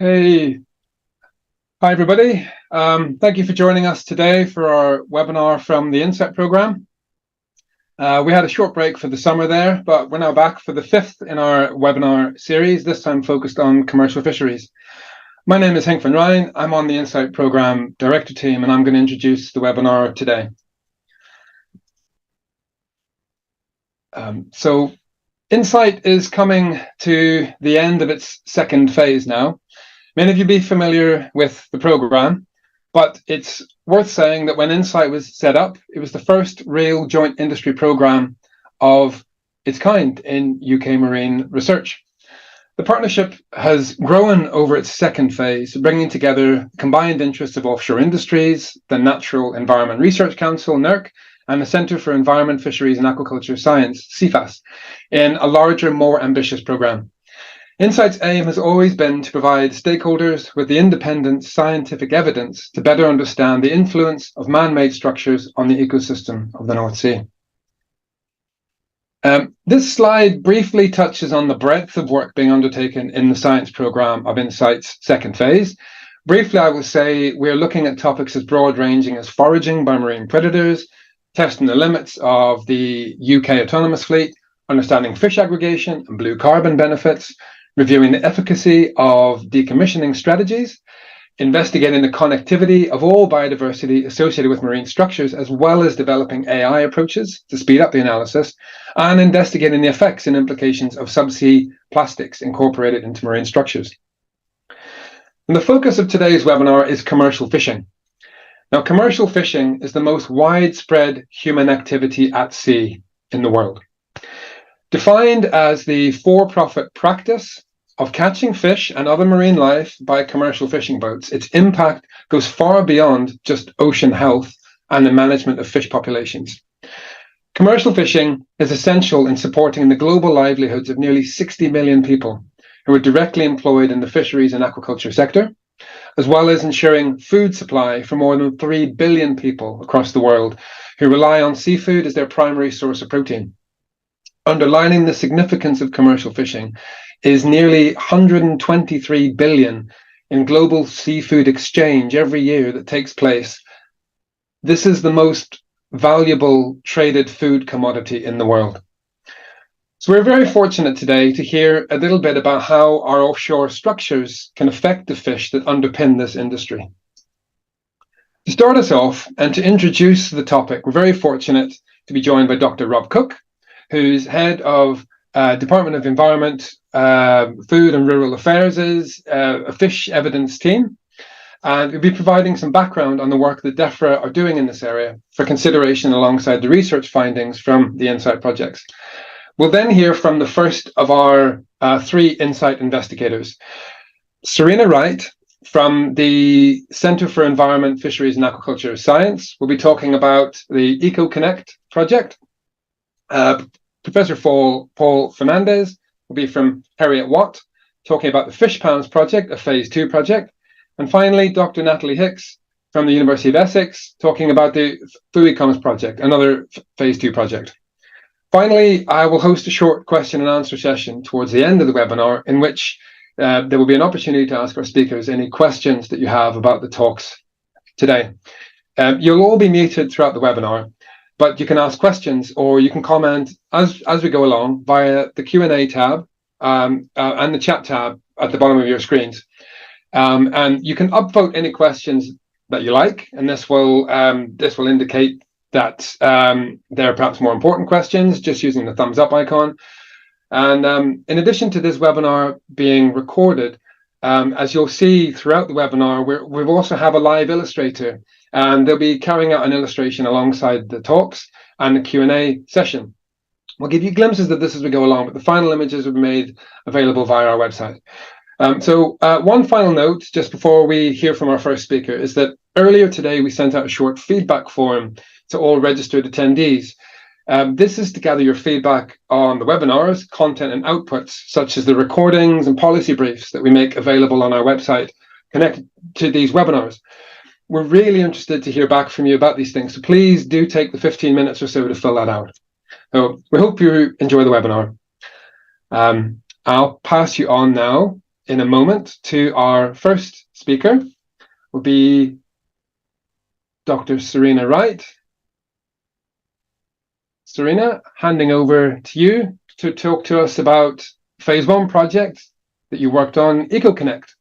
Hey, hi everybody. Thank you for joining us today for our webinar from the INSITE program. We had a short break for the summer there, but we're now back for the fifth in our webinar series, this time focused on commercial fisheries. My name is Henk van Rijn. I'm on the INSITE program director team, and I'm going to introduce the webinar today. So INSITE is coming to the end of its second phase now. Many of you be familiar with the program, but it's worth saying that when INSITE was set up, it was the first real joint industry program of its kind in UK marine research. The partnership has grown over its second phase, bringing together combined interests of offshore industries, the Natural Environment Research Council, NERC, and the Centre for Environment, Fisheries and Aquaculture Science, CEFAS, in a larger, more ambitious program. INSITE's aim has always been to provide stakeholders with the independent scientific evidence to better understand the influence of man-made structures on the ecosystem of the North Sea. This slide briefly touches on the breadth of work being undertaken in the science programme of INSITE's second phase. Briefly, I will say we're looking at topics as broad-ranging as foraging by marine predators, testing the limits of the UK autonomous fleet, understanding fish aggregation and blue carbon benefits, reviewing the efficacy of decommissioning strategies, investigating the connectivity of all biodiversity associated with marine structures, as well as developing AI approaches to speed up the analysis, and investigating the effects and implications of subsea plastics incorporated into marine structures. And the focus of today's webinar is commercial fishing. Now, commercial fishing is the most widespread human activity at sea in the world. Defined as the for-profit practice of catching fish and other marine life by commercial fishing boats, its impact goes far beyond just ocean health and the management of fish populations. Commercial fishing is essential in supporting the global livelihoods of nearly 60 million people who are directly employed in the fisheries and aquaculture sector, as well as ensuring food supply for more than 3 billion people across the world who rely on seafood as their primary source of protein. Underlining the significance of commercial fishing is nearly 123 billion in global seafood exchange every year that takes place. This is the most valuable traded food commodity in the world. So we're very fortunate today to hear a little bit about how our offshore structures can affect the fish that underpin this industry. To start us off and to introduce the topic, we're very fortunate to be joined by Dr. Rob Cook, who's head of Department of Environment, Food and Rural Affairs, a fish evidence team. And we'll be providing some background on the work that DEFRA are doing in this area for consideration alongside the research findings from the INSITE projects. We'll then hear from the first of our three INSITE investigators. Serena Wright from the Centre for Environment, Fisheries and Aquaculture Science will be talking about the EcoConnect project. Professor Paul Fernandez will be from Heriot Watt, talking about the Fish Pounds project, a phase 2 project. And finally, Dr. Natalie Hicks from the University of Essex, talking about the FUICOMS project, another phase 2 project. Finally, I will host a short question and answer session towards the end of the webinar, in which there will be an opportunity to ask our speakers any questions that you have about the talks today. You'll all be muted throughout the webinar, but you can ask questions or you can comment as we go along via the Q&A tab and the chat tab at the bottom of your screens. And you can upvote any questions that you like, and this will indicate that there are perhaps more important questions, just using the thumbs up icon. And in addition to this webinar being recorded, as you'll see throughout the webinar, we also have a live illustrator, and they'll be carrying out an illustration alongside the talks and the Q&A session. We'll give you glimpses of this as we go along, but the final images will be made available via our website. So one final note, just before we hear from our first speaker, is that earlier today we sent out a short feedback form to all registered attendees. This is to gather your feedback on the webinars, content and outputs, such as the recordings and policy briefs that we make available on our website connected to these webinars. We're really interested to hear back from you about these things, so please do take the 15 minutes or so to fill that out. So we hope you enjoy the webinar. I'll pass you on now in a moment to our first speaker, will be Dr. Serena Wright. Serena, handing over to you to talk to us about phase 1 project that you worked on, EcoConnect.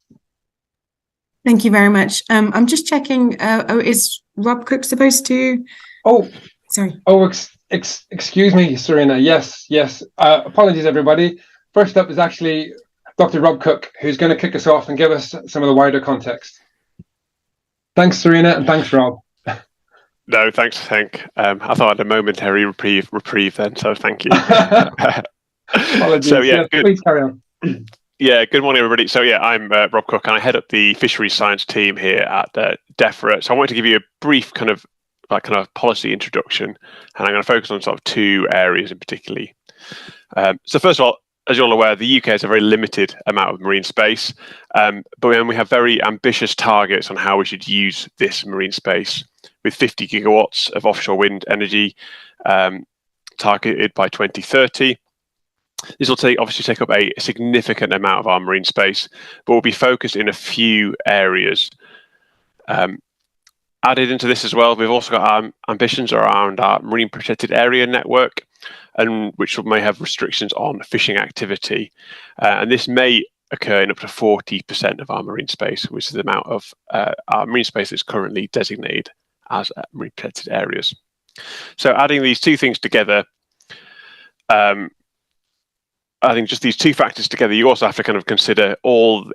Thank you very much. I'm just checking, is Rob Cook supposed to? Oh, sorry. Oh, excuse me, Serena. Yes. Apologies, everybody. First up is actually Dr. Rob Cook, who's going to kick us off and give us some of the wider context. Thanks, Serena, and thanks, Rob. No, thanks, Hank. I thought I had a momentary reprieve then, so thank you. Apologies. So yeah, yes, please carry on. Yeah, good morning, everybody. So yeah, I'm Rob Cook, and I head up the fisheries science team here at DEFRA. So I wanted to give you a brief kind of policy introduction, and I'm going to focus on sort of 2 areas in particular. So first of all, as you're all aware, the UK has a very limited amount of marine space, but we have very ambitious targets on how we should use this marine space, with 50 gigawatts of offshore wind energy targeted by 2030. This will obviously take up a significant amount of our marine space, but we'll be focused in a few areas. Added into this as well, we've also got ambitions around our marine protected area network, and which may have restrictions on fishing activity. And this may occur in up to 40% of our marine space, which is the amount of our marine space that's currently designated as marine protected areas. So adding these 2 things together, I think just these 2 factors together, you also have to kind of consider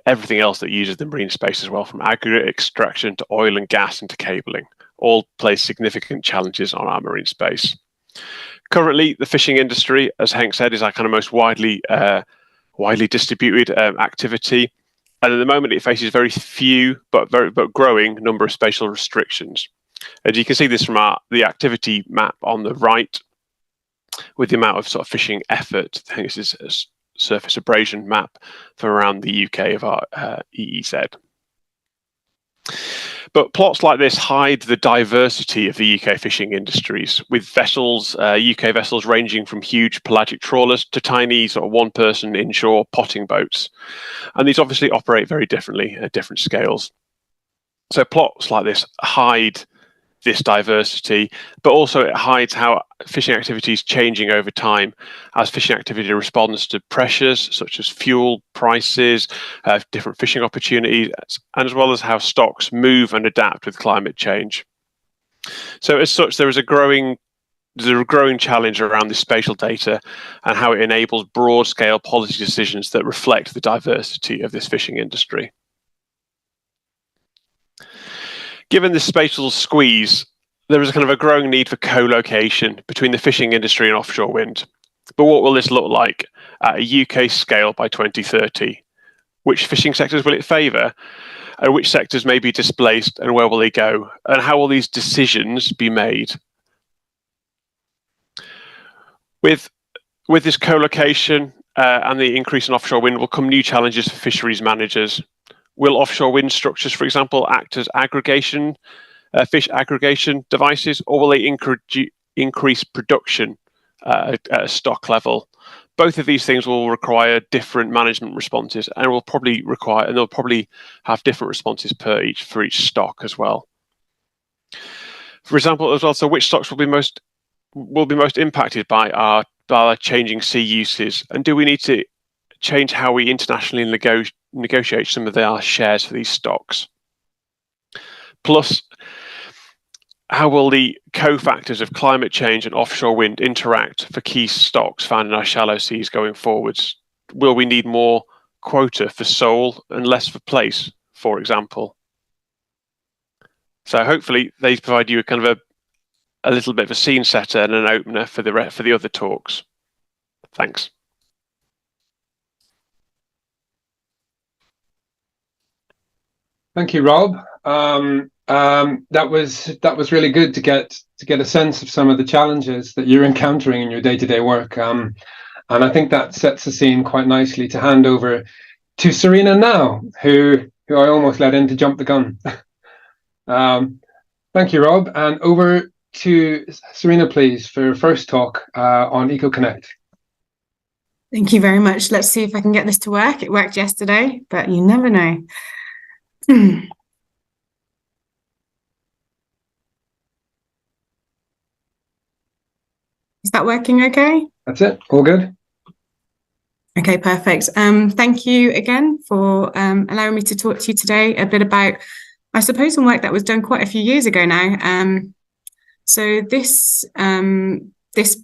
everything else that uses the marine space as well, from aggregate extraction to oil and gas and to cabling, all place significant challenges on our marine space. Currently, the fishing industry, as Hank said, is our kind of most widely distributed activity, and at the moment it faces very few but growing number of spatial restrictions. And you can see this from the activity map on the right, with the amount of sort of fishing effort. I think this is a surface abrasion map for around the UK of our EEZ. But plots like this hide the diversity of the UK fishing industries, with vessels, UK vessels ranging from huge pelagic trawlers to tiny sort of 1-person inshore potting boats. And these obviously operate very differently at different scales. So plots like this hide this diversity, but also it hides how fishing activity is changing over time as fishing activity responds to pressures such as fuel prices, different fishing opportunities, and as well as how stocks move and adapt with climate change. So as such, there's a growing challenge around this spatial data and how it enables broad-scale policy decisions that reflect the diversity of this fishing industry. Given this spatial squeeze, there is a kind of a growing need for co-location between the fishing industry and offshore wind. But what will this look like at a UK scale by 2030? Which fishing sectors will it favour? And which sectors may be displaced, and where will they go? And how will these decisions be made? With this co-location and the increase in offshore wind will come new challenges for fisheries managers. Will offshore wind structures, for example, act as fish aggregation devices, or will they increase production at a stock level? Both of these things will require different management responses, and they'll probably have different responses for each stock as well. For example, as well, so which stocks will be most impacted by our changing sea uses, and do we need to change how we internationally negotiate some of our shares for these stocks? Plus, how will the cofactors of climate change and offshore wind interact for key stocks found in our shallow seas going forwards? Will we need more quota for sole and less for place, for example? So hopefully these provide you a kind of a little bit of a scene setter and an opener for the other talks. Thanks. Thank you, Rob. That was really good to get a sense of some of the challenges that you're encountering in your day-to-day work, and I think that sets the scene quite nicely to hand over to Serena now, who I almost let in to jump the gun. Thank you, Rob, and over to Serena, please, for your first talk on EcoConnect. Thank you very much. Let's see if I can get this to work. It worked yesterday, but you never know. Is that working okay? That's it. All good. Okay, perfect. Thank you again for allowing me to talk to you today a bit about, I suppose, some work that was done quite a few years ago now. So this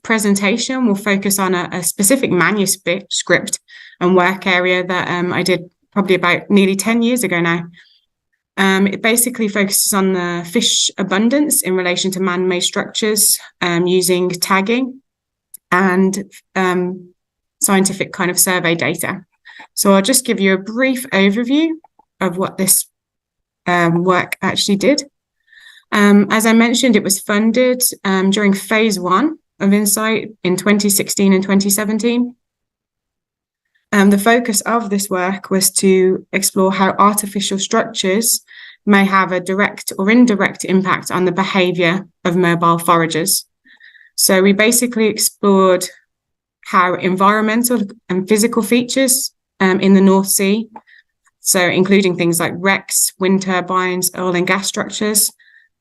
presentation will focus on a specific manuscript and work area that I did probably about nearly 10 years ago now. It basically focuses on the fish abundance in relation to man-made structures using tagging and scientific kind of survey data. So I'll just give you a brief overview of what this work actually did. As I mentioned, it was funded during phase 1 of INSITE in 2016 and 2017. The focus of this work was to explore how artificial structures may have a direct or indirect impact on the behaviour of mobile foragers. So we basically explored how environmental and physical features in the North Sea, so including things like wrecks, wind turbines, oil and gas structures,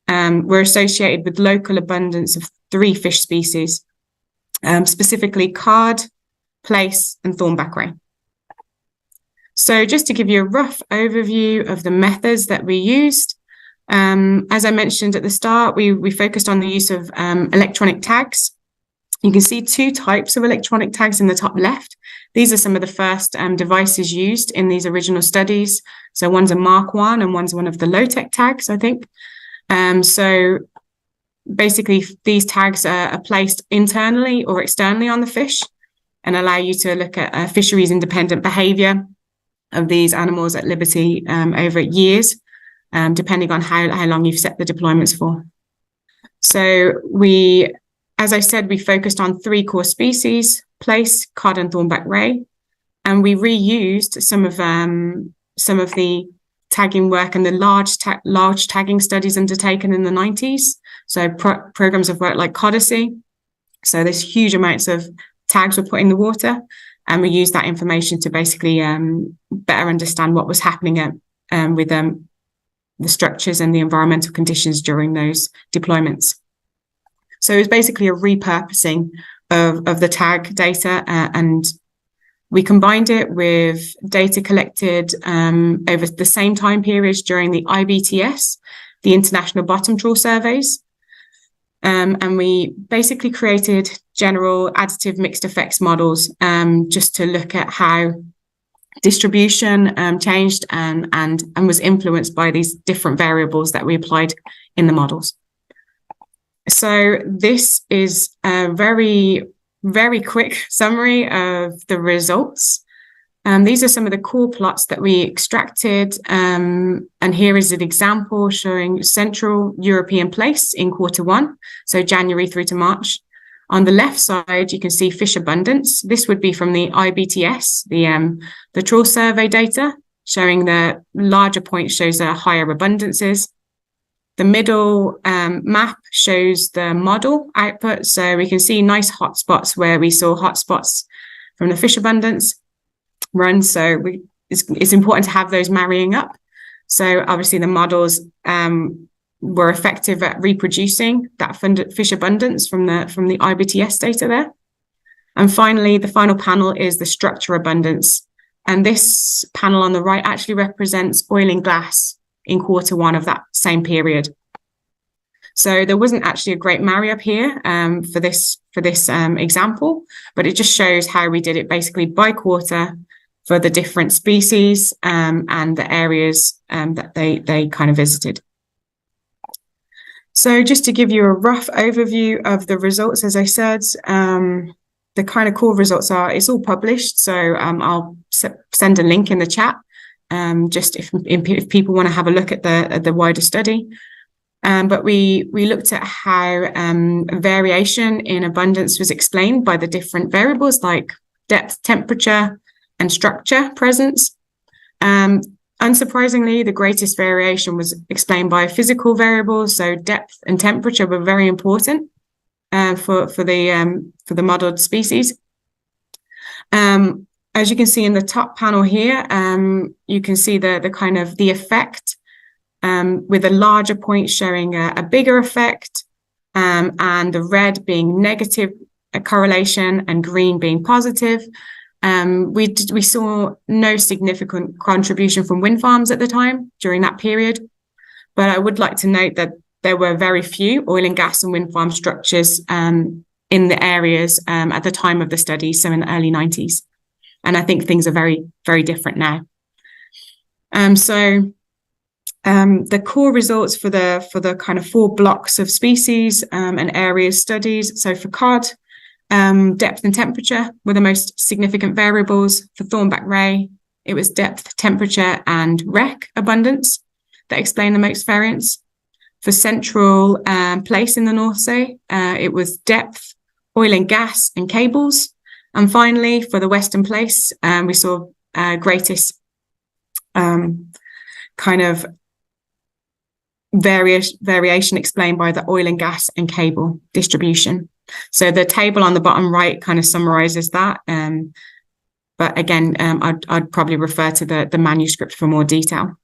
were associated with local abundance of 3 fish species, specifically cod, plaice, and thornback ray. So just to give you a rough overview of the methods that we used, as I mentioned at the start, we focused on the use of electronic tags. You can see 2 types of electronic tags in the top left. These are some of the first devices used in these original studies. So one's a Mark 1 and one's one of the low-tech tags, I think. So basically, these tags are placed internally or externally on the fish and allow you to look at fisheries independent behaviour of these animals at liberty over years, depending on how long you've set the deployments for. So as I said, we focused on 3 core species, plaice, cod, and thornback ray, and we reused some of the tagging work and the large tagging studies undertaken in the 90s. So programs of work like Codicy. So there's huge amounts of tags were put in the water, and we used that information to basically better understand what was happening with the structures and the environmental conditions during those deployments. So it was basically a repurposing of the tag data, and we combined it with data collected over the same time periods during the IBTS, the International Bottom Trawl Surveys. And we basically created general additive mixed effects models just to look at how distribution changed and was influenced by these different variables that we applied in the models. So this is a very, very quick summary of the results. These are some of the core plots that we extracted. And here is an example showing Central European plaice in Q1, so January through to March. On the left side, you can see fish abundance. This would be from the IBTS, the trawl survey data, showing the larger point shows higher abundances. The middle map shows the model output. So we can see nice hotspots where we saw hotspots from the fish abundance run. So it's important to have those marrying up. So obviously the models were effective at reproducing that fish abundance from the IBTS data there. And finally, the final panel is the structure abundance. And this panel on the right actually represents oil and gas in Q1 of that same period. So there wasn't actually a great marry up here for this example, but it just shows how we did it basically by quarter for the different species and the areas that they kind of visited. So just to give you a rough overview of the results, as I said, the kind of core results are, it's all published. So I'll send a link in the chat just if people want to have a look at the wider study. But we looked at how variation in abundance was explained by the different variables like depth, temperature, and structure presence. Unsurprisingly, the greatest variation was explained by physical variables, so depth and temperature were very important for the modeled species. As you can see in the top panel here, you can see the kind of the effect, with a larger point showing a bigger effect, and the red being negative correlation and green being positive. We saw no significant contribution from wind farms at the time during that period, but I would like to note that there were very few oil and gas and wind farm structures in the areas at the time of the study, so in the early 90s. And I think things are very, very different now. The core results for the kind of 4 blocks of species and areas studies. So for cod, depth and temperature were the most significant variables. For thornback ray, it was depth, temperature, and wreck abundance that explain the most variance. For central place in the North Sea, it was depth, oil and gas, and cables. And finally, for the western place, we saw greatest kind of variation explained by the oil and gas and cable distribution. So the table on the bottom right kind of summarizes that. But again, I'd probably refer to the manuscript for more detail.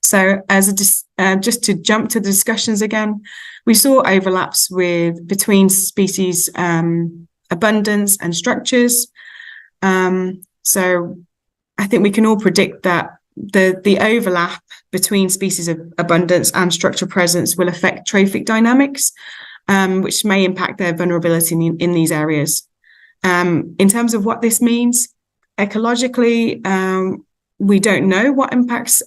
So just to jump to the discussions again, we saw overlaps between species abundance and structures. So I think we can all predict that the overlap between species of abundance and structure presence will affect trophic dynamics, which may impact their vulnerability in these areas. In terms of what this means, ecologically, we don't know what impacts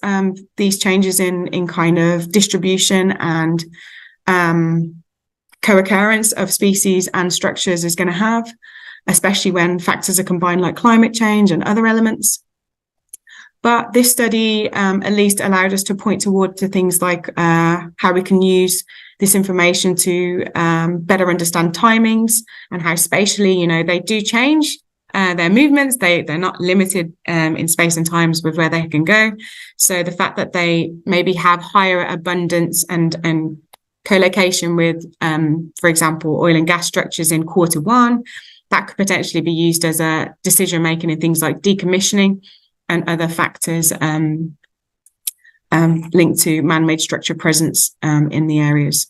these changes in kind of distribution and co-occurrence of species and structures is going to have, especially when factors are combined like climate change and other elements. But this study at least allowed us to point toward to things like how we can use this information to better understand timings and how spatially, they do change their movements. They're not limited in space and times with where they can go. So the fact that they maybe have higher abundance and co-location with, for example, oil and gas structures in Q1, that could potentially be used as a decision making in things like decommissioning and other factors linked to man-made structure presence in the areas.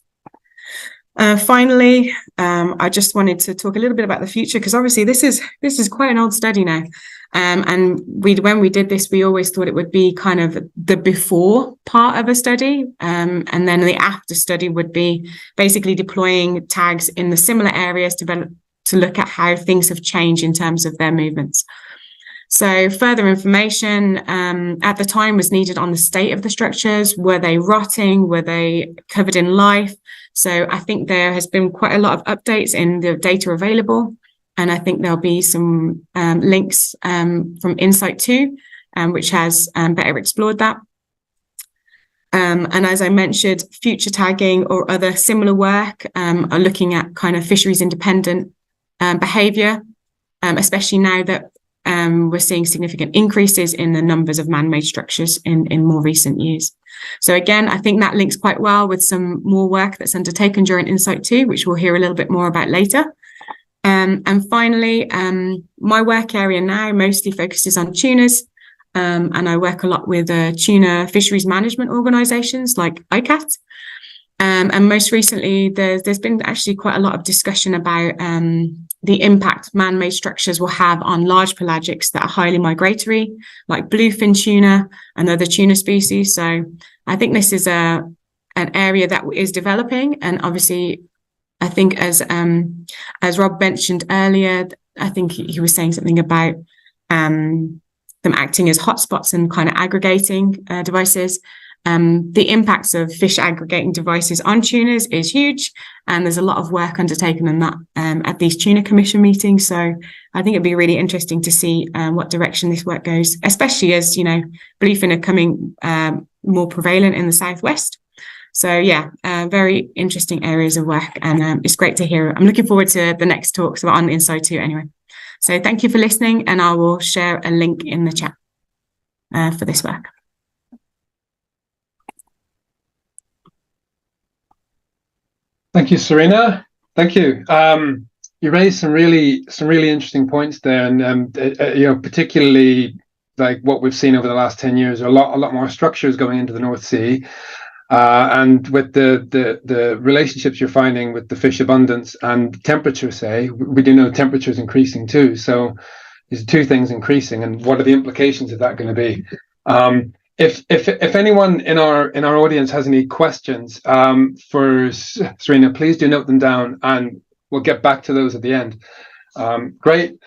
Finally, I just wanted to talk a little bit about the future, because obviously this is quite an old study now. And when we did this, we always thought it would be kind of the before part of a study. And then the after study would be basically deploying tags in the similar areas to look at how things have changed in terms of their movements. So further information at the time was needed on the state of the structures. Were they rotting? Were they covered in life? So I think there has been quite a lot of updates in the data available. And I think there'll be some links from INSITE 2, which has better explored that. And as I mentioned, future tagging or other similar work are looking at kind of fisheries independent behaviour, especially now that we're seeing significant increases in the numbers of man-made structures in more recent years. So again, I think that links quite well with some more work that's undertaken during INSITE 2, which we'll hear a little bit more about later. And finally, my work area now mostly focuses on tunas, and I work a lot with tuna fisheries management organisations like ICAT. And most recently, there's been actually quite a lot of discussion about the impact man-made structures will have on large pelagics that are highly migratory, like bluefin tuna and other tuna species. So I think this is an area that is developing, and obviously, I think as Rob mentioned earlier, I think he was saying something about them acting as hotspots and kind of aggregating devices. The impacts of fish aggregating devices on tunas is huge, and there's a lot of work undertaken on that at these tuna commission meetings. So I think it'd be really interesting to see what direction this work goes, especially as bluefin are coming more prevalent in the southwest. So yeah, very interesting areas of work, and it's great to hear. I'm looking forward to the next talks on INSITE 2 anyway. So thank you for listening, and I will share a link in the chat for this work. Thank you, Serena. Thank you. you raised some really interesting points there, and particularly like what we've seen over the last 10 years, a lot more structures going into the North Sea. And with the relationships you're finding with the fish abundance and temperature, say, we do know temperature is increasing too. So these are two things increasing, and what are the implications of that going to be? If anyone in our audience has any questions for Serena, please do note them down, and we'll get back to those at the end. Great,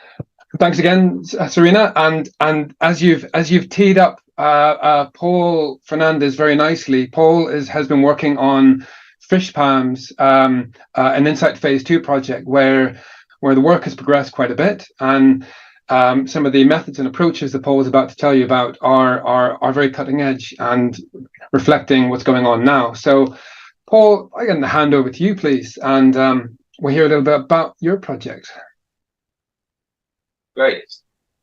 thanks again, Serena. And as you've teed up Paul Fernandez very nicely. Paul has been working on fish palms, an INSITE phase 2 project where the work has progressed quite a bit, and some of the methods and approaches that Paul was about to tell you about are very cutting edge and reflecting what's going on now. So, Paul, I'm going to hand over to you, please, and we'll hear a little bit about your project. Great.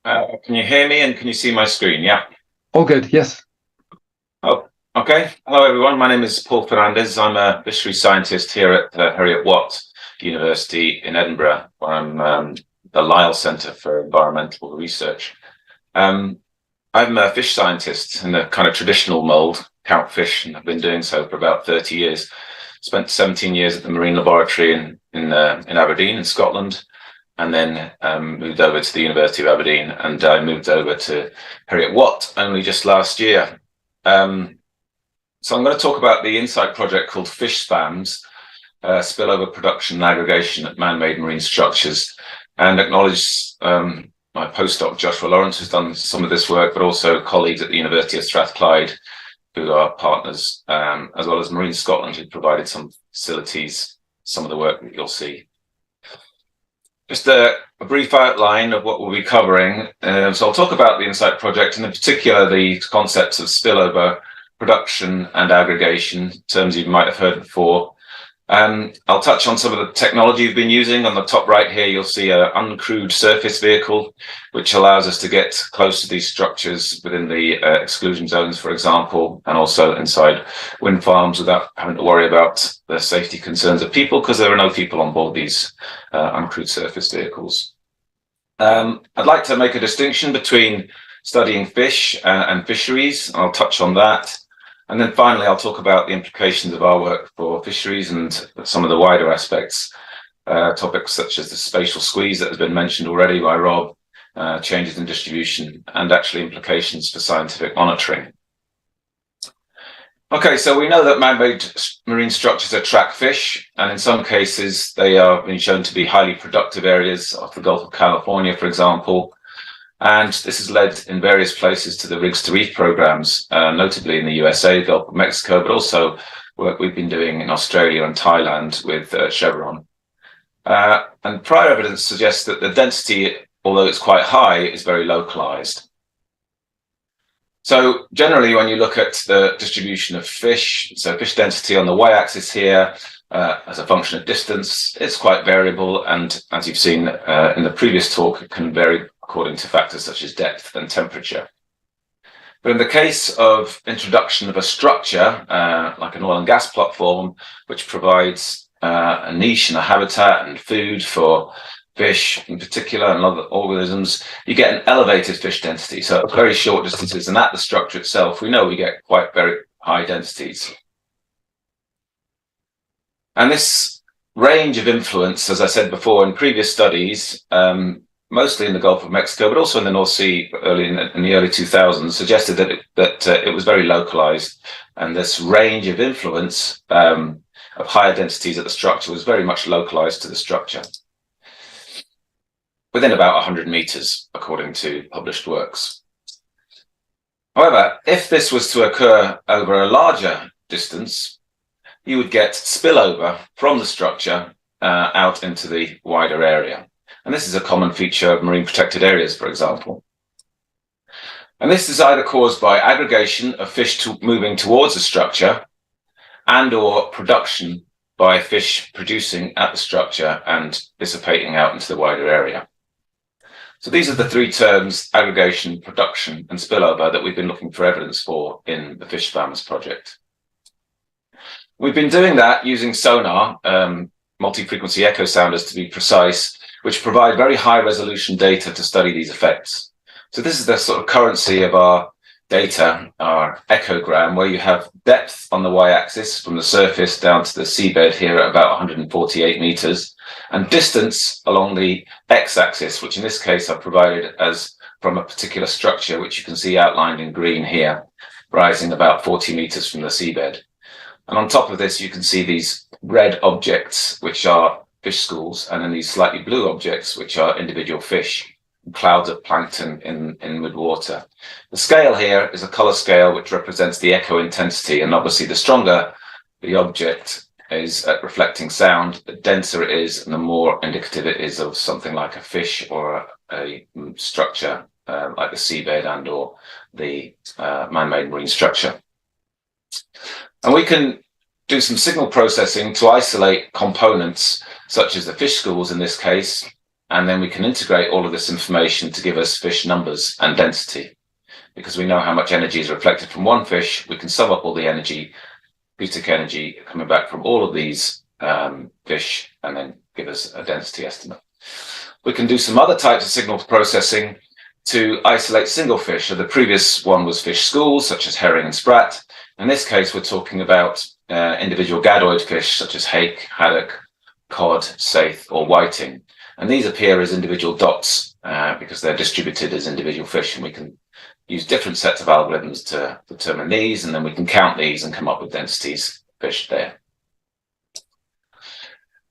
Can you hear me and can you see my screen? Yeah. All good, yes. Oh, okay. Hello, everyone. My name is Paul Fernandez. I'm a fisheries scientist here at Heriot-Watt University in Edinburgh, where I'm the Lyell Centre for Environmental Research. I'm a fish scientist in the kind of traditional mould, count fish, and I've been doing so for about 30 years. Spent 17 years at the Marine Laboratory in Aberdeen, in Scotland, and then moved over to the University of Aberdeen, and I moved over to Heriot-Watt only just last year. So I'm going to talk about the INSITE project called Fish Spams, spillover production and aggregation at man-made marine structures, and acknowledge my postdoc Joshua Lawrence, who's done some of this work, but also colleagues at the University of Strathclyde, who are partners, as well as Marine Scotland, who provided some facilities, some of the work that you'll see. Just a brief outline of what we'll be covering. So I'll talk about the INSITE project, and in particular the concepts of spillover, production and aggregation, terms you might have heard before. I'll touch on some of the technology we've been using. On the top right here, you'll see an uncrewed surface vehicle, which allows us to get close to these structures within the exclusion zones, for example, and also inside wind farms without having to worry about the safety concerns of people, because there are no people on board these uncrewed surface vehicles. I'd like to make a distinction between studying fish and fisheries. I'll touch on that. And then finally, I'll talk about the implications of our work for fisheries and some of the wider aspects, topics such as the spatial squeeze that has been mentioned already by Rob, changes in distribution, and actually implications for scientific monitoring. Okay, so we know that man-made marine structures attract fish, and in some cases, they are being shown to be highly productive areas off the Gulf of California, for example. And this has led in various places to the Rigs to Reef programs, notably in the USA, Gulf of Mexico, but also work we've been doing in Australia and Thailand with Chevron. And prior evidence suggests that the density, although it's quite high, is very localized. So generally, when you look at the distribution of fish, so fish density on the y-axis here, as a function of distance, it's quite variable. And as you've seen in the previous talk, it can vary according to factors such as depth and temperature. But in the case of introduction of a structure, like an oil and gas platform, which provides a niche and a habitat and food for fish in particular and other organisms, you get an elevated fish density. So at very short distances, and at the structure itself, we know we get quite very high densities. And this range of influence, as I said before in previous studies, mostly in the Gulf of Mexico, but also in the North Sea early in the early 2000s, suggested that it was very localized. And this range of influence of higher densities at the structure was very much localized to the structure, within about 100 meters, according to published works. However, if this was to occur over a larger distance, you would get spillover from the structure out into the wider area. And this is a common feature of marine protected areas, for example. And this is either caused by aggregation of fish moving towards the structure and or production by fish producing at the structure and dissipating out into the wider area. So these are the three terms, aggregation, production, and spillover, that we've been looking for evidence for in the Fish Spams project. We've been doing that using sonar, multi-frequency echo sounders to be precise, which provide very high resolution data to study these effects. So this is the sort of currency of our data, our echogram, where you have depth on the y-axis from the surface down to the seabed here at about 148 meters, and distance along the x-axis, which in this case I've provided as from a particular structure, which you can see outlined in green here, rising about 40 meters from the seabed. And on top of this, you can see these red objects, which are fish schools, and then these slightly blue objects, which are individual fish, clouds of plankton in mid-water. The scale here is a color scale which represents the echo intensity, and obviously the stronger the object is at reflecting sound, the denser it is and the more indicative it is of something like a fish or a structure like the seabed and or the man-made marine structure. And we can do some signal processing to isolate components such as the fish schools in this case, and then we can integrate all of this information to give us fish numbers and density. Because we know how much energy is reflected from one fish, we can sum up all the energy, acoustic energy coming back from all of these fish, and then give us a density estimate. We can do some other types of signal processing to isolate single fish. So the previous one was fish schools, such as herring and sprat. In this case, we're talking about individual gadoid fish, such as hake, haddock, cod, saithe, or whiting. And these appear as individual dots because they're distributed as individual fish, and we can use different sets of algorithms to determine these, and then we can count these and come up with densities of fish there.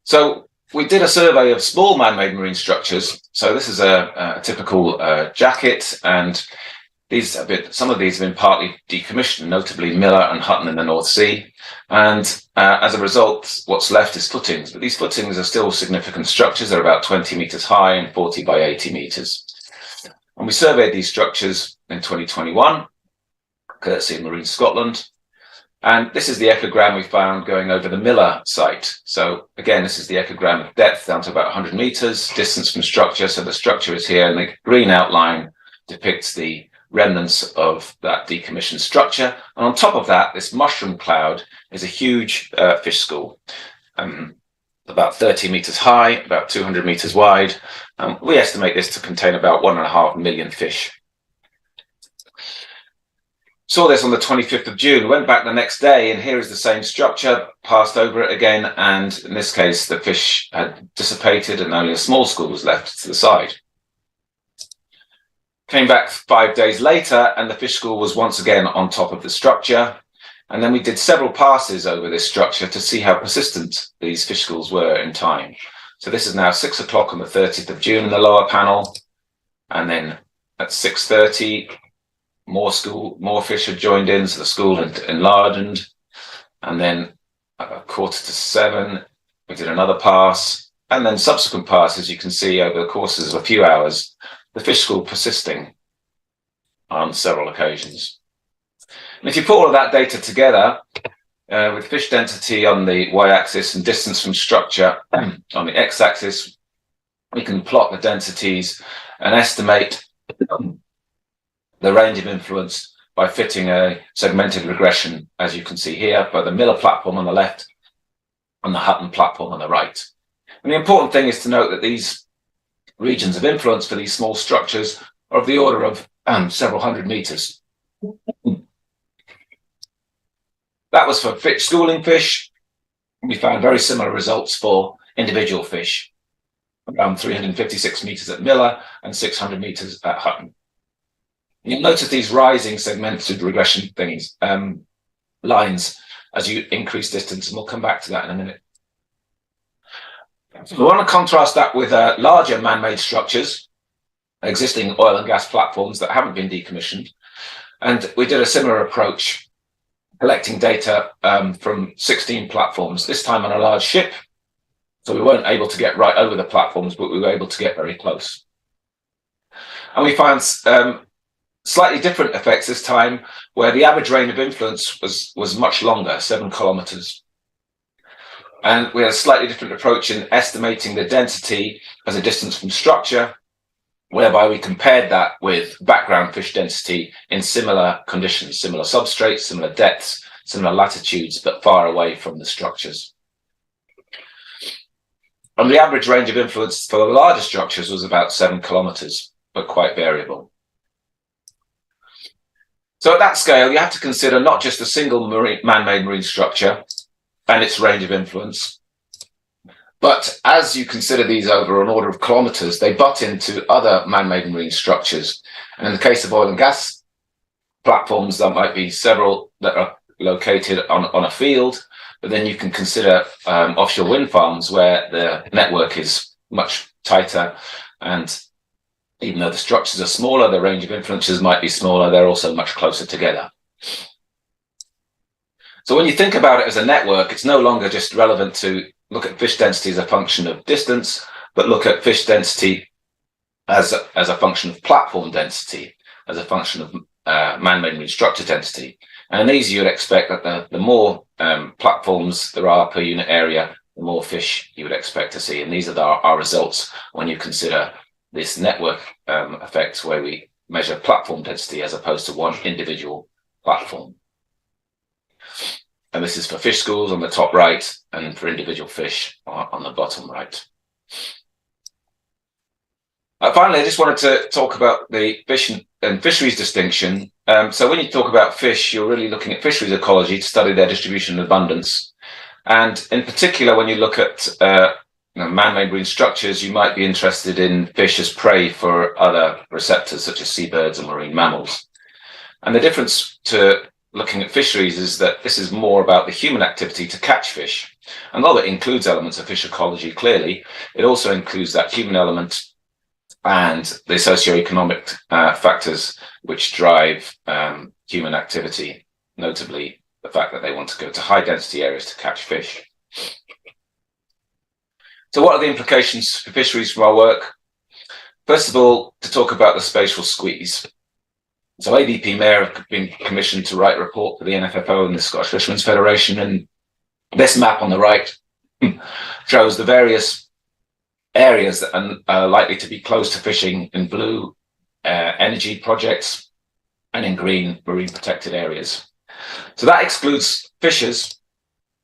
So we did a survey of small man-made marine structures. So this is a typical jacket, and some of these have been partly decommissioned, notably Miller and Hutton in the North Sea. And as a result, what's left is footings. But these footings are still significant structures. They're about 20 meters high and 40 by 80 meters. And we surveyed these structures in 2021, courtesy of Marine Scotland. And this is the echogram we found going over the Miller site. So again, this is the echogram of depth down to about 100 meters, distance from structure. So the structure is here, and the green outline depicts the remnants of that decommissioned structure. And on top of that, this mushroom cloud is a huge fish school, about 30 meters high, about 200 meters wide. We estimate this to contain about 1.5 million fish. Saw this on the 25th of June, went back the next day, and here is the same structure, passed over it again, and in this case, the fish had dissipated and only a small school was left to the side. Came back 5 days later, and the fish school was once again on top of the structure. And then we did several passes over this structure to see how persistent these fish schools were in time. So this is now 6 o'clock on the 30th of June in the lower panel. And then at 6:30, more fish had joined in, so the school had enlarged. And then at 6:45, we did another pass. And then subsequent passes, you can see over the courses of a few hours, the fish school persisting on several occasions. And if you put all of that data together, with fish density on the y-axis and distance from structure on the x-axis, we can plot the densities and estimate the range of influence by fitting a segmented regression, as you can see here, by the Miller platform on the left and the Hutton platform on the right. And the important thing is to note that these regions of influence for these small structures are of the order of several hundred meters. That was for schooling fish. We found very similar results for individual fish, around 356 meters at Miller and 600 meters at Hutton. You'll notice these rising segmented regression lines as you increase distance, and we'll come back to that in a minute. So we want to contrast that with larger man-made structures, existing oil and gas platforms that haven't been decommissioned. And we did a similar approach, collecting data from 16 platforms, this time on a large ship. So we weren't able to get right over the platforms, but we were able to get very close. And we found slightly different effects this time, where the average range of influence was much longer, 7 kilometers. And we had a slightly different approach in estimating the density as a distance from structure, whereby we compared that with background fish density in similar conditions, similar substrates, similar depths, similar latitudes, but far away from the structures. And the average range of influence for the larger structures was about 7 kilometers, but quite variable. So at that scale, you have to consider not just a single man-made marine structure and its range of influence, but as you consider these over an order of kilometers, they butt into other man-made marine structures. And in the case of oil and gas platforms, there might be several that are located on a field, but then you can consider offshore wind farms where the network is much tighter, and even though the structures are smaller, the range of influences might be smaller, they're also much closer together. So when you think about it as a network, it's no longer just relevant to look at fish density as a function of distance, but look at fish density as a function of platform density, as a function of man-made marine structure density. And in these, you would expect that the more platforms there are per unit area, the more fish you would expect to see. And these are our results when you consider this network effect, where we measure platform density as opposed to one individual platform. And this is for fish schools on the top right, and for individual fish on the bottom right. Finally, I just wanted to talk about the fish and fisheries distinction. So when you talk about fish, you're really looking at fisheries ecology to study their distribution and abundance. And in particular, when you look at man-made marine structures, you might be interested in fish as prey for other receptors, such as seabirds and marine mammals. And the difference to looking at fisheries is that this is more about the human activity to catch fish. And although it includes elements of fish ecology, clearly, it also includes that human element and the socioeconomic factors which drive human activity, notably the fact that they want to go to high density areas to catch fish. So what are the implications for fisheries from our work? First of all, to talk about the spatial squeeze. So AVP Mayor have been commissioned to write a report for the NFFO and the Scottish Fishermen's Federation, and this map on the right shows the various areas that are likely to be close to fishing in blue, energy projects, and in green, marine protected areas. So that excludes fishers,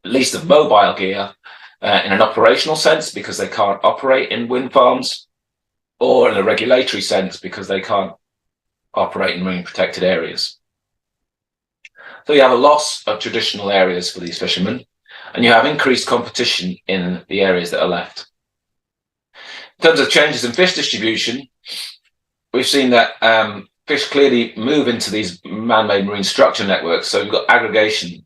at least of mobile gear, in an operational sense because they can't operate in wind farms, or in a regulatory sense because they can't operate in marine protected areas. So you have a loss of traditional areas for these fishermen, and you have increased competition in the areas that are left. In terms of changes in fish distribution, we've seen that fish clearly move into these man-made marine structure networks. So we've got aggregation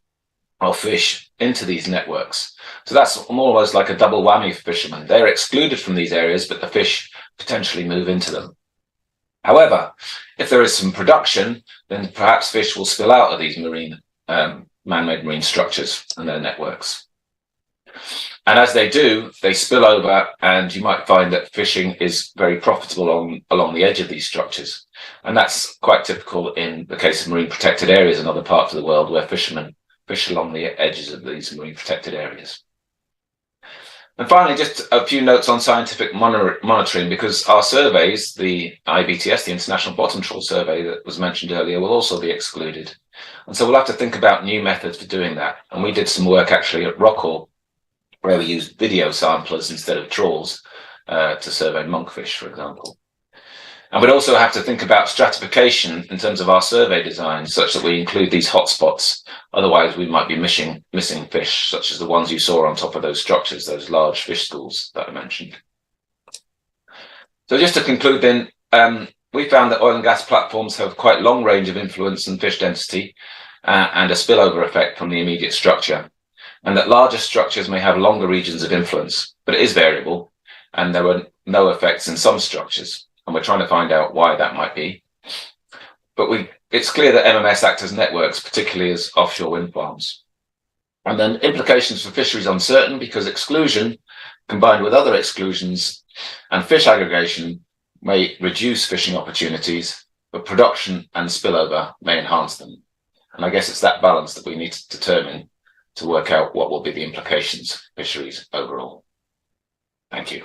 of fish into these networks. So that's almost like a double whammy for fishermen. They're excluded from these areas, but the fish potentially move into them. However, if there is some production, then perhaps fish will spill out of these marine man-made marine structures and their networks. And as they do, they spill over, and you might find that fishing is very profitable along the edge of these structures. And that's quite typical in the case of marine protected areas in other parts of the world where fishermen fish along the edges of these marine protected areas. And finally, just a few notes on scientific monitoring, because our surveys, the IBTS, the International Bottom Trawl Survey that was mentioned earlier, will also be excluded. And so we'll have to think about new methods for doing that. And we did some work actually at Rockall, where we used video samplers instead of trawls to survey monkfish, for example. And we'd also have to think about stratification in terms of our survey design, such that we include these hotspots. Otherwise, we might be missing fish, such as the ones you saw on top of those structures, those large fish schools that I mentioned. So just to conclude then, we found that oil and gas platforms have quite long range of influence and fish density and a spillover effect from the immediate structure. And that larger structures may have longer regions of influence, but it is variable, and there were no effects in some structures. And we're trying to find out why that might be. But it's clear that MMS act as networks, particularly as offshore wind farms. And then implications for fisheries uncertain, because exclusion combined with other exclusions and fish aggregation may reduce fishing opportunities, but production and spillover may enhance them. And I guess it's that balance that we need to determine to work out what will be the implications for fisheries overall. Thank you.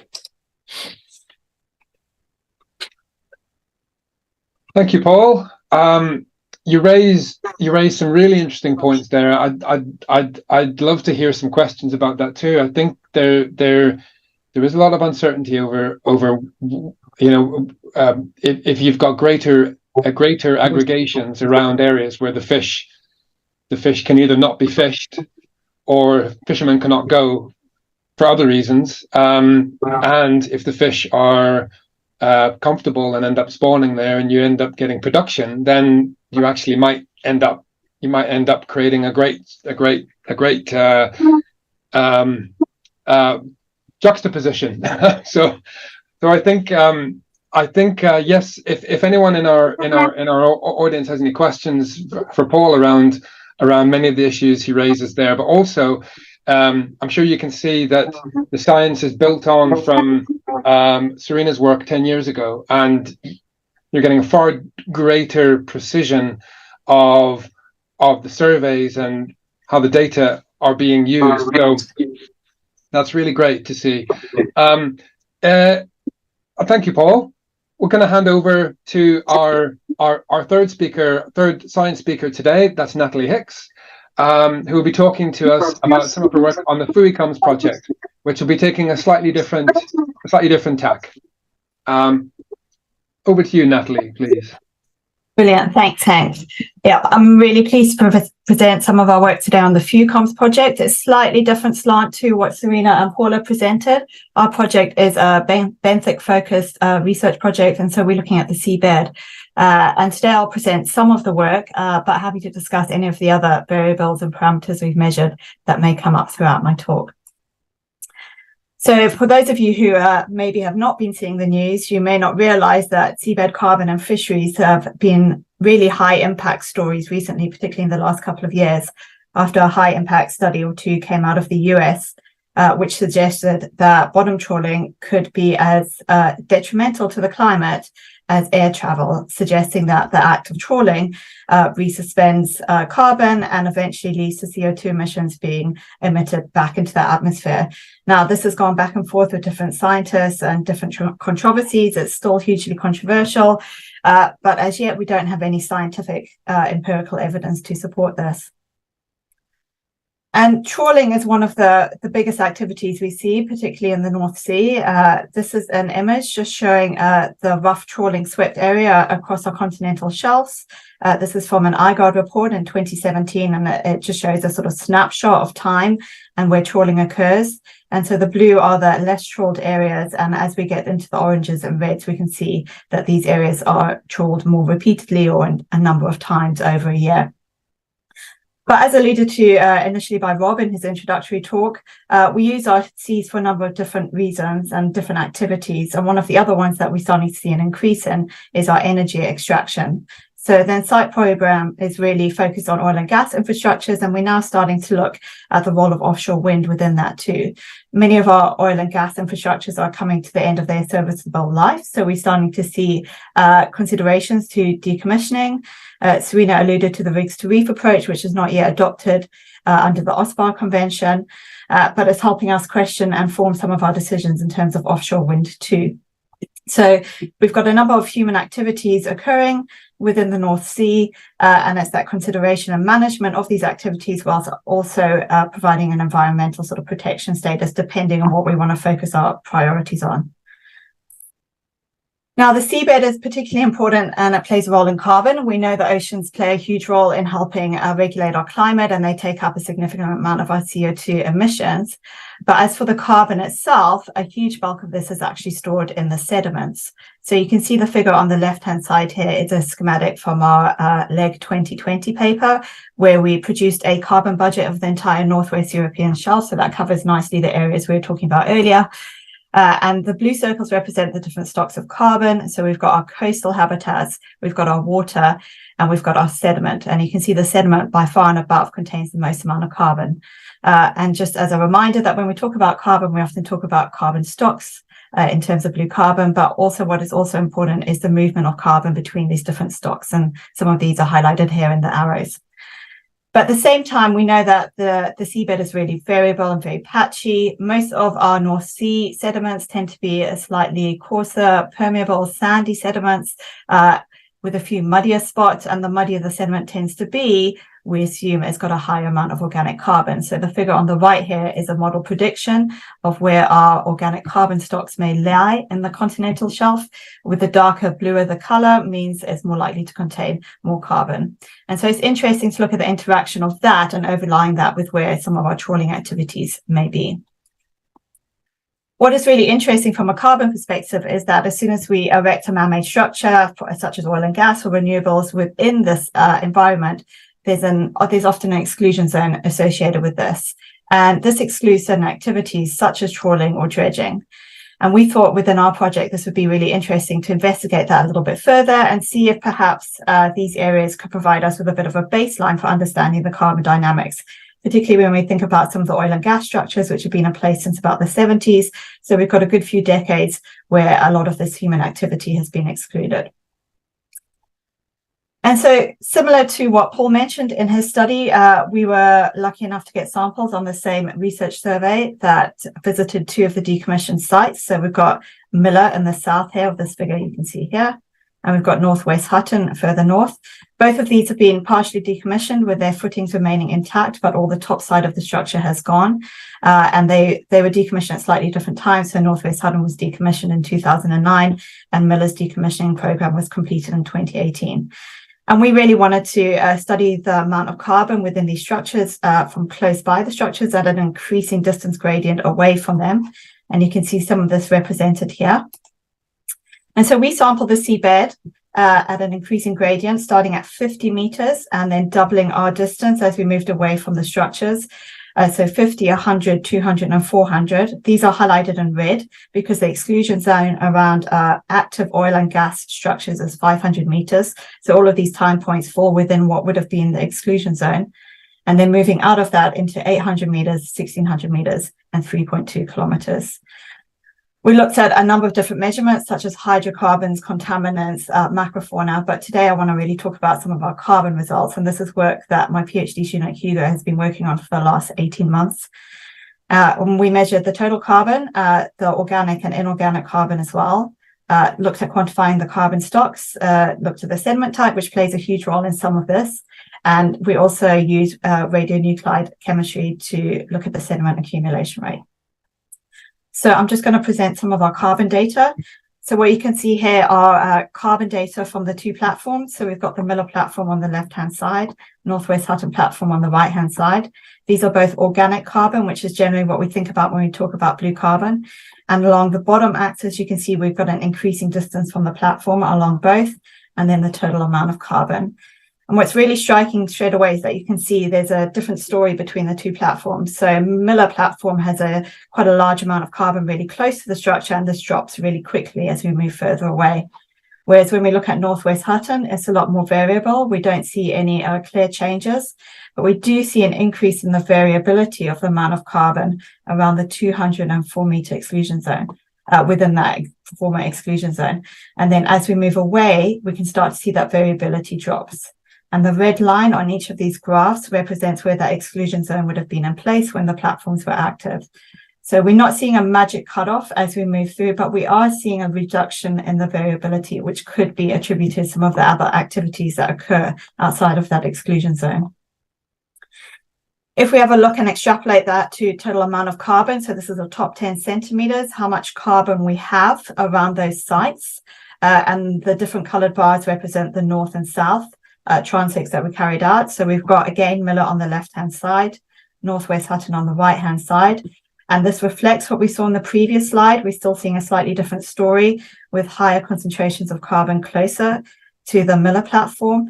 Thank you, Paul. You raised some really interesting points there. I'd love to hear some questions about that too. I think they're there is a lot of uncertainty over if you've got greater aggregations around areas where the fish can either not be fished or fishermen cannot go for other reasons, and if the fish are comfortable and end up spawning there and you end up getting production, then you actually might end up creating a great juxtaposition. so I think yes, if anyone in our audience has any questions for Paul around many of the issues he raises there, but also I'm sure you can see that the science is built on from Serena's work 10 years ago, and you're getting a far greater precision of the surveys and how the data are being used. So that's really great to see. Thank you, Paul. We're going to hand over to our third science speaker today. That's Natalie Hicks, who will be talking to us about some of her work on the FUICOMS project, which will be taking a slightly different tack. Over to you, Natalie, please. Brilliant, thanks, Hank. Yeah, I'm really pleased to present some of our work today on the FUICOMS project. It's a slightly different slant to what Serena and Paula presented. Our project is a benthic-focused research project, and so we're looking at the seabed. And today I'll present some of the work, but happy to discuss any of the other variables and parameters we've measured that may come up throughout my talk. So for those of you who maybe have not been seeing the news, you may not realize that seabed carbon and fisheries have been really high impact stories recently, particularly in the last couple of years, after a high impact study or two came out of the US, which suggested that bottom trawling could be as detrimental to the climate as air travel, suggesting that the act of trawling resuspends carbon and eventually leads to CO2 emissions being emitted back into the atmosphere. Now, this has gone back and forth with different scientists and different controversies. It's still hugely controversial, but as yet we don't have any scientific empirical evidence to support this. And trawling is one of the biggest activities we see, particularly in the North Sea. This is an image just showing the rough trawling swept area across our continental shelves. This is from an IGARD report in 2017, and it just shows a sort of snapshot of time and where trawling occurs. And so the blue are the less trawled areas, and as we get into the oranges and reds, we can see that these areas are trawled more repeatedly or a number of times over a year. But as alluded to initially by Rob in his introductory talk, we use our seas for a number of different reasons and different activities. And one of the other ones that we're starting to see an increase in is our energy extraction. So the INSITE program is really focused on oil and gas infrastructures, and we're now starting to look at the role of offshore wind within that too. Many of our oil and gas infrastructures are coming to the end of their serviceable life, so we're starting to see considerations to decommissioning. Serena alluded to the rigs to reef approach, which is not yet adopted under the OSPAR Convention, but it's helping us question and form some of our decisions in terms of offshore wind too. So we've got a number of human activities occurring within the North Sea, and it's that consideration and management of these activities whilst also providing an environmental sort of protection status depending on what we want to focus our priorities on. Now, the seabed is particularly important and it plays a role in carbon. We know that oceans play a huge role in helping regulate our climate, and they take up a significant amount of our CO2 emissions. But as for the carbon itself, a huge bulk of this is actually stored in the sediments. So you can see the figure on the left-hand side here is a schematic from our LEG 2020 paper, where we produced a carbon budget of the entire Northwest European shelf. So that covers nicely the areas we were talking about earlier. And the blue circles represent the different stocks of carbon. So we've got our coastal habitats, we've got our water, and we've got our sediment. And you can see the sediment by far and above contains the most amount of carbon. And just as a reminder that when we talk about carbon, we often talk about carbon stocks in terms of blue carbon, but also what is also important is the movement of carbon between these different stocks. And some of these are highlighted here in the arrows. But at the same time, we know that the seabed is really variable and very patchy. Most of our North Sea sediments tend to be a slightly coarser, permeable, sandy sediments with a few muddier spots. And the muddier the sediment tends to be, we assume it's got a higher amount of organic carbon. So the figure on the right here is a model prediction of where our organic carbon stocks may lie in the continental shelf. With the darker bluer the color means it's more likely to contain more carbon. And so it's interesting to look at the interaction of that and overlying that with where some of our trawling activities may be. What is really interesting from a carbon perspective is that as soon as we erect a man-made structure, such as oil and gas or renewables within this environment, there's often an exclusion zone associated with this. And this excludes certain activities such as trawling or dredging. And we thought within our project, this would be really interesting to investigate that a little bit further and see if perhaps these areas could provide us with a bit of a baseline for understanding the carbon dynamics, particularly when we think about some of the oil and gas structures, which have been in place since about the 70s. So we've got a good few decades where a lot of this human activity has been excluded. And so similar to what Paul mentioned in his study, we were lucky enough to get samples on the same research survey that visited 2 of the decommissioned sites. So we've got Miller in the south here of this figure you can see here, and we've got Northwest Hutton further north. Both of these have been partially decommissioned with their footings remaining intact, but all the top side of the structure has gone. And they were decommissioned at slightly different times. So Northwest Hutton was decommissioned in 2009 and Miller's decommissioning program was completed in 2018. And we really wanted to study the amount of carbon within these structures from close by the structures at an increasing distance gradient away from them. And you can see some of this represented here. And so we sampled the seabed at an increasing gradient, starting at 50 meters and then doubling our distance as we moved away from the structures. So 50, 100, 200, and 400. These are highlighted in red because the exclusion zone around active oil and gas structures is 500 meters. So all of these time points fall within what would have been the exclusion zone. And then moving out of that into 800 meters, 1600 meters, and 3.2 kilometers. We looked at a number of different measurements, such as hydrocarbons, contaminants, macrofauna, but today I want to really talk about some of our carbon results. And this is work that my PhD student, Hugo, has been working on for the last 18 months. When we measured the total carbon, the organic and inorganic carbon as well, looked at quantifying the carbon stocks, looked at the sediment type, which plays a huge role in some of this. And we also use radionuclide chemistry to look at the sediment accumulation rate. So I'm just going to present some of our carbon data. So what you can see here are carbon data from the 2 platforms. So we've got the Miller platform on the left-hand side, Northwest Hutton platform on the right-hand side. These are both organic carbon, which is generally what we think about when we talk about blue carbon. And along the bottom axis, you can see we've got an increasing distance from the platform along both, and then the total amount of carbon. And what's really striking straight away is that you can see there's a different story between the 2 platforms. So Miller platform has quite a large amount of carbon really close to the structure, and this drops really quickly as we move further away. Whereas when we look at Northwest Hutton, it's a lot more variable. We don't see any clear changes, but we do see an increase in the variability of the amount of carbon around the 204 meter exclusion zone. Within that former exclusion zone. And then as we move away, we can start to see that variability drops. And the red line on each of these graphs represents where that exclusion zone would have been in place when the platforms were active. So we're not seeing a magic cutoff as we move through, but we are seeing a reduction in the variability, which could be attributed to some of the other activities that occur outside of that exclusion zone. If we have a look and extrapolate that to total amount of carbon, so this is the top 10 centimeters, how much carbon we have around those sites, and the different colored bars represent the north and south transects that we carried out. So we've got, again, Miller on the left-hand side, Northwest Hutton on the right-hand side. And this reflects what we saw in the previous slide. We're still seeing a slightly different story with higher concentrations of carbon closer to the Miller platform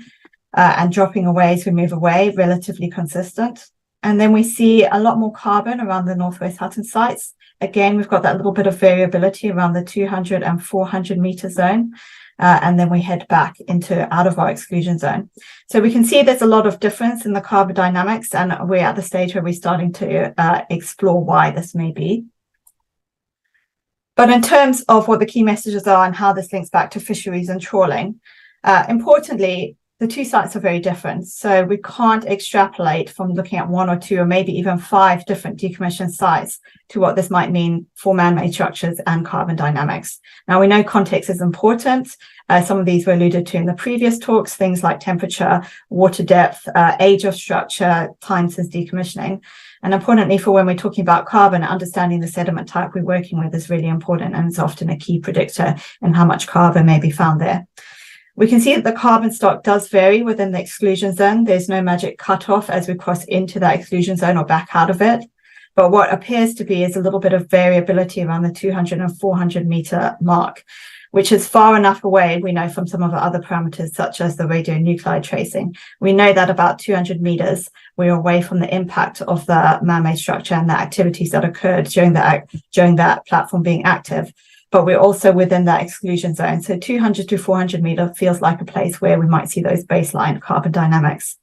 and dropping away as we move away, relatively consistent. And then we see a lot more carbon around the Northwest Hutton sites. Again, we've got that little bit of variability around the 200 and 400 meter zone. And then we head back out of our exclusion zone. So we can see there's a lot of difference in the carbon dynamics, and we're at the stage where we're starting to explore why this may be. But in terms of what the key messages are and how this links back to fisheries and trawling, importantly, the two sites are very different. So we can't extrapolate from looking at 1 or 2 or maybe even 5 different decommissioned sites to what this might mean for man-made structures and carbon dynamics. Now, we know context is important. Some of these were alluded to in the previous talks, things like temperature, water depth, age of structure, time since decommissioning. And importantly, for when we're talking about carbon, understanding the sediment type we're working with is really important, and it's often a key predictor in how much carbon may be found there. We can see that the carbon stock does vary within the exclusion zone. There's no magic cutoff as we cross into that exclusion zone or back out of it. But what appears to be is a little bit of variability around the 200 and 400 meter mark, which is far enough away, we know from some of the other parameters, such as the radionuclide tracing. We know that about 200 meters, we're away from the impact of the man-made structure and the activities that occurred during that platform being active. But we're also within that exclusion zone. So 200 to 400 meter feels like a place where we might see those baseline carbon dynamics.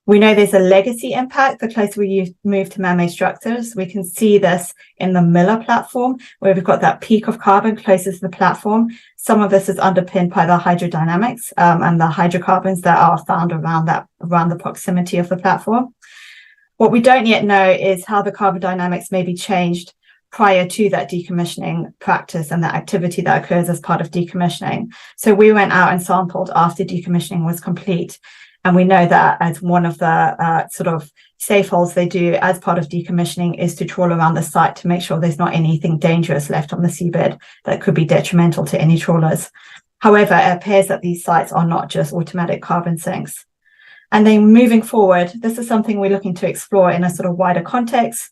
We know there's a legacy impact the closer we move to man-made structures. We can see this in the Miller platform, where we've got that peak of carbon closest to the platform. Some of this is underpinned by the hydrodynamics and the hydrocarbons that are found around the proximity of the platform. What we don't yet know is how the carbon dynamics may be changed prior to that decommissioning practice and the activity that occurs as part of decommissioning. So we went out and sampled after decommissioning was complete. And we know that as one of the sort of safe holes they do as part of decommissioning is to trawl around the site to make sure there's not anything dangerous left on the seabed that could be detrimental to any trawlers. However, it appears that these sites are not just automatic carbon sinks. And then moving forward, this is something we're looking to explore in a sort of wider context.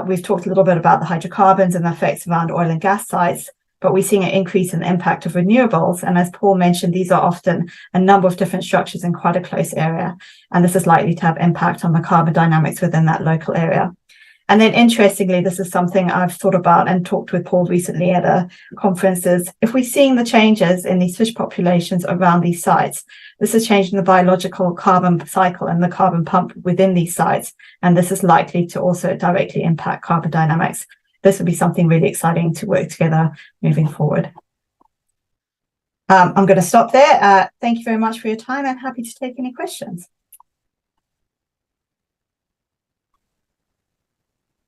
We've talked a little bit about the hydrocarbons and the effects around oil and gas sites, but we're seeing an increase in the impact of renewables. And as Paul mentioned, these are often a number of different structures in quite a close area. And this is likely to have impact on the carbon dynamics within that local area. And then interestingly, this is something I've thought about and talked with Paul recently at a conference, is if we're seeing the changes in these fish populations around these sites, this is changing the biological carbon cycle and the carbon pump within these sites. And this is likely to also directly impact carbon dynamics. This would be something really exciting to work together moving forward. I'm going to stop there. Thank you very much for your time, and happy to take any questions.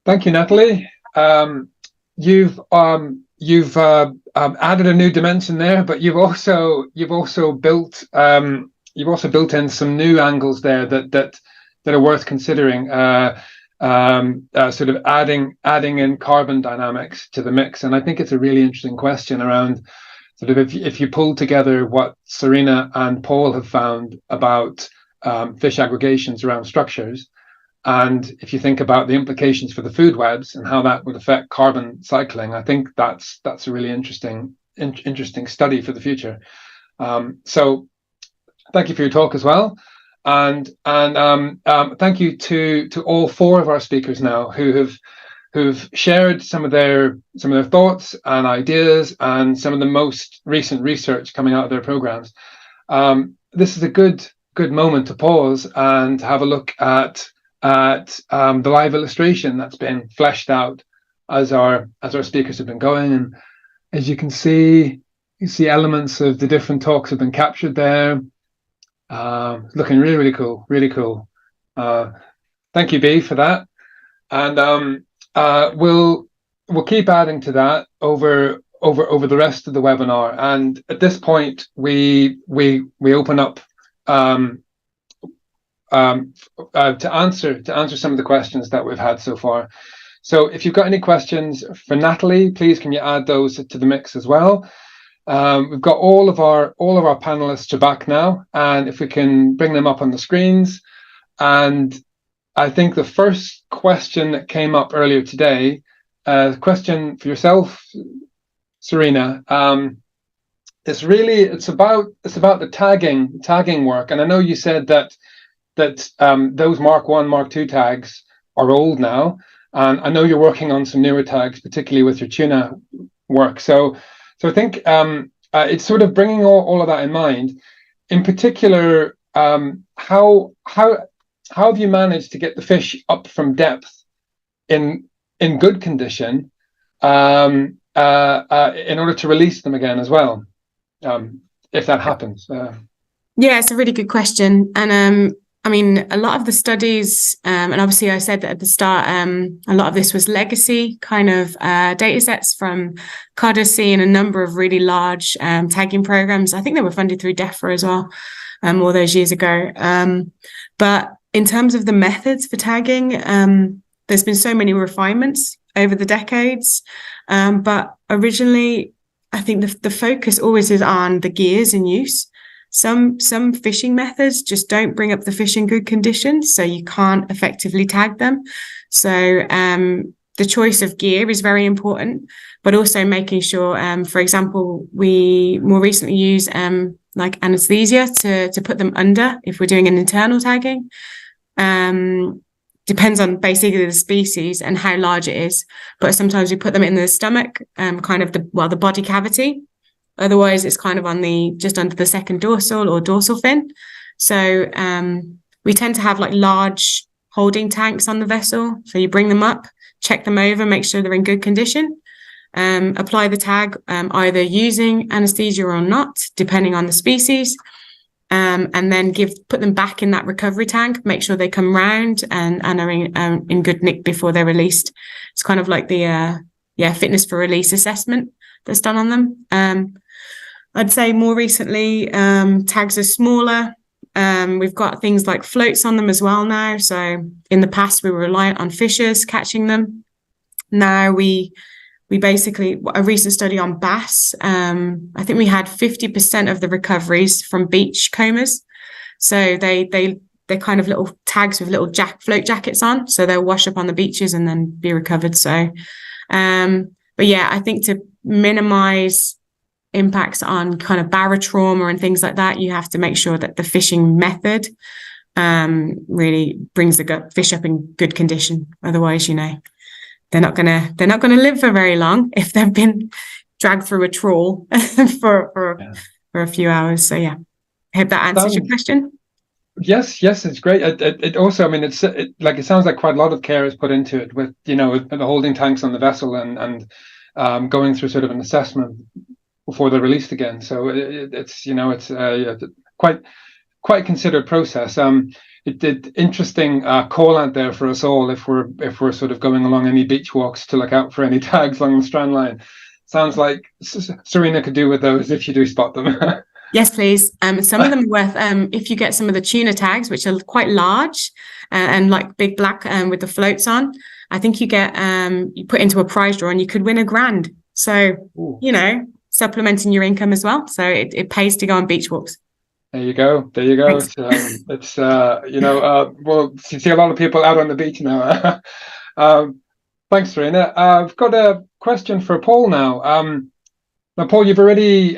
Thank you, Natalie. You've added a new dimension there, but you've also built in some new angles there that are worth considering. Sort of adding in carbon dynamics to the mix, and I think it's a really interesting question around sort of if you pull together what Serena and Paul have found about fish aggregations around structures. And if you think about the implications for the food webs and how that would affect carbon cycling, I think that's a really interesting study for the future. So thank you for your talk as well. And thank you to all 4 of our speakers now who've shared some of their thoughts and ideas and some of the most recent research coming out of their programs. This is a good moment to pause and have a look at the live illustration that's been fleshed out as our speakers have been going. And as you can see, you see elements of the different talks have been captured there. Looking really cool, really cool. Thank you, B, for that. And we'll keep adding to that over the rest of the webinar. And at this point, we open up to answer some of the questions that we've had so far. So if you've got any questions for Natalie, please can you add those to the mix as well. We've got all of our panelists are back now, and if we can bring them up on the screens. And I think the first question that came up earlier today, question for yourself, Serena. It's about the tagging work, and I know you said that those Mark 1, Mark 2 tags are old now, and I know you're working on some newer tags, particularly with your tuna work. So I think it's sort of bringing all of that in mind. In particular, how have you managed to get the fish up from depth in good condition in order to release them again as well, if that happens? Yeah, it's a really good question. And I mean, a lot of the studies, and obviously I said that at the start, a lot of this was legacy kind of data sets from Codicy and a number of really large tagging programs. I think they were funded through DEFRA as well, all those years ago. But in terms of the methods for tagging, there's been so many refinements over the decades. But originally, I think the focus always is on the gears in use. Some fishing methods just don't bring up the fish in good condition, so you can't effectively tag them. So the choice of gear is very important, but also making sure, for example, we more recently use like anesthesia to put them under if we're doing an internal tagging. Depends on basically the species and how large it is, but sometimes we put them in the stomach, kind of the body cavity. Otherwise, it's kind of on just under the second dorsal or dorsal fin. So we tend to have like large holding tanks on the vessel. So you bring them up, check them over, make sure they're in good condition, apply the tag either using anesthesia or not, depending on the species, and then put them back in that recovery tank, make sure they come round and are in good nick before they're released. It's kind of like the fitness for release assessment that's done on them. I'd say more recently, tags are smaller. We've got things like floats on them as well now. So in the past, we were reliant on fishers catching them. Now we basically, a recent study on bass, I think we had 50% of the recoveries from beach combers. So they're kind of little tags with little float jackets on. So they'll wash up on the beaches and then be recovered. So, but yeah, I think to minimize impacts on kind of barotrauma and things like that, you have to make sure that the fishing method really brings the fish up in good condition. Otherwise, they're not gonna live for very long if they've been dragged through a trawl for a few hours. So yeah, I hope that answers your question. Yes, it's great. It also, I mean, it sounds like quite a lot of care is put into it with with the holding tanks on the vessel and going through sort of an assessment before they're released again. So it's quite considered process. It did interesting call out there for us all if we're sort of going along any beach walks to look out for any tags along the strand line. Sounds like Serena could do with those if you do spot them. Yes, please. Some of them are worth, if you get some of the tuna tags, which are quite large and like big black with the floats on, I think you get, you put into a prize draw and you could win $1,000. So, supplementing your income as well. So it pays to go on beach walks. There you go. It's we'll see a lot of people out on the beach now. Thanks, Serena. I've got a question for Paul now. Now, Paul, you've already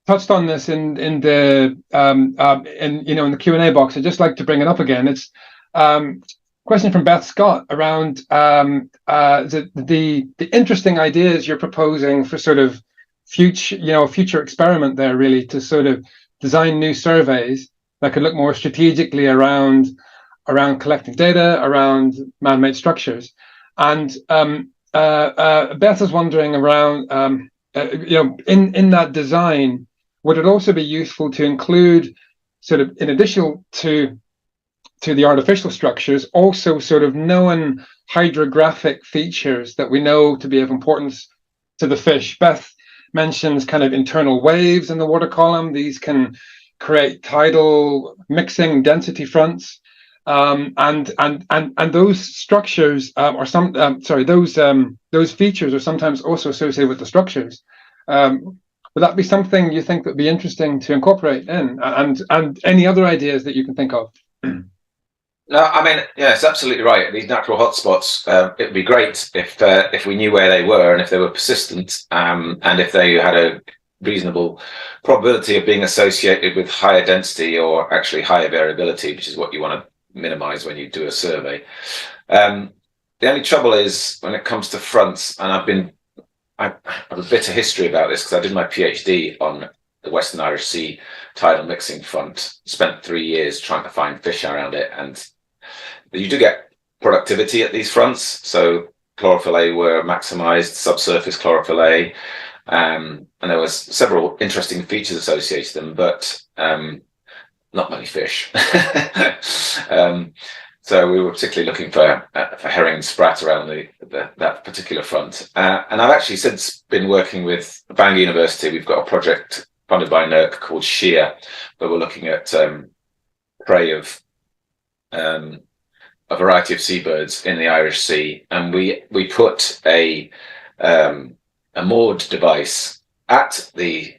touched on this in the in the Q&A box. I'd just like to bring it up again. It's question from Beth Scott around the interesting ideas you're proposing for sort of future experiment there, really, to sort of design new surveys that could look more strategically around collecting data around man-made structures. And Beth is wondering around in that design, would it also be useful to include sort of, in addition to the artificial structures, also sort of known hydrographic features that we know to be of importance to the fish? Beth mentions kind of internal waves in the water column. These can create tidal mixing density fronts, and those structures those features are sometimes also associated with the structures. Would that be something you think would be interesting to incorporate in, and any other ideas that you can think of? No, I mean, yeah, it's absolutely right. These natural hotspots, it'd be great if we knew where they were and if they were persistent, and if they had a reasonable probability of being associated with higher density or actually higher variability, which is what you want to minimize when you do a survey. The only trouble is when it comes to fronts, and I have a bit of history about this because I did my PhD on the Western Irish Sea tidal mixing front, spent 3 years trying to find fish around it, and you do get productivity at these fronts. So chlorophyll A were maximized, subsurface chlorophyll A, And there was several interesting features associated with them, but not many fish. So we were particularly looking for herring and sprat around that particular front. And I've actually since been working with Bangor University. We've got a project funded by NERC called Shear, where we're looking at prey of a variety of seabirds in the Irish Sea, and we put a moored device at the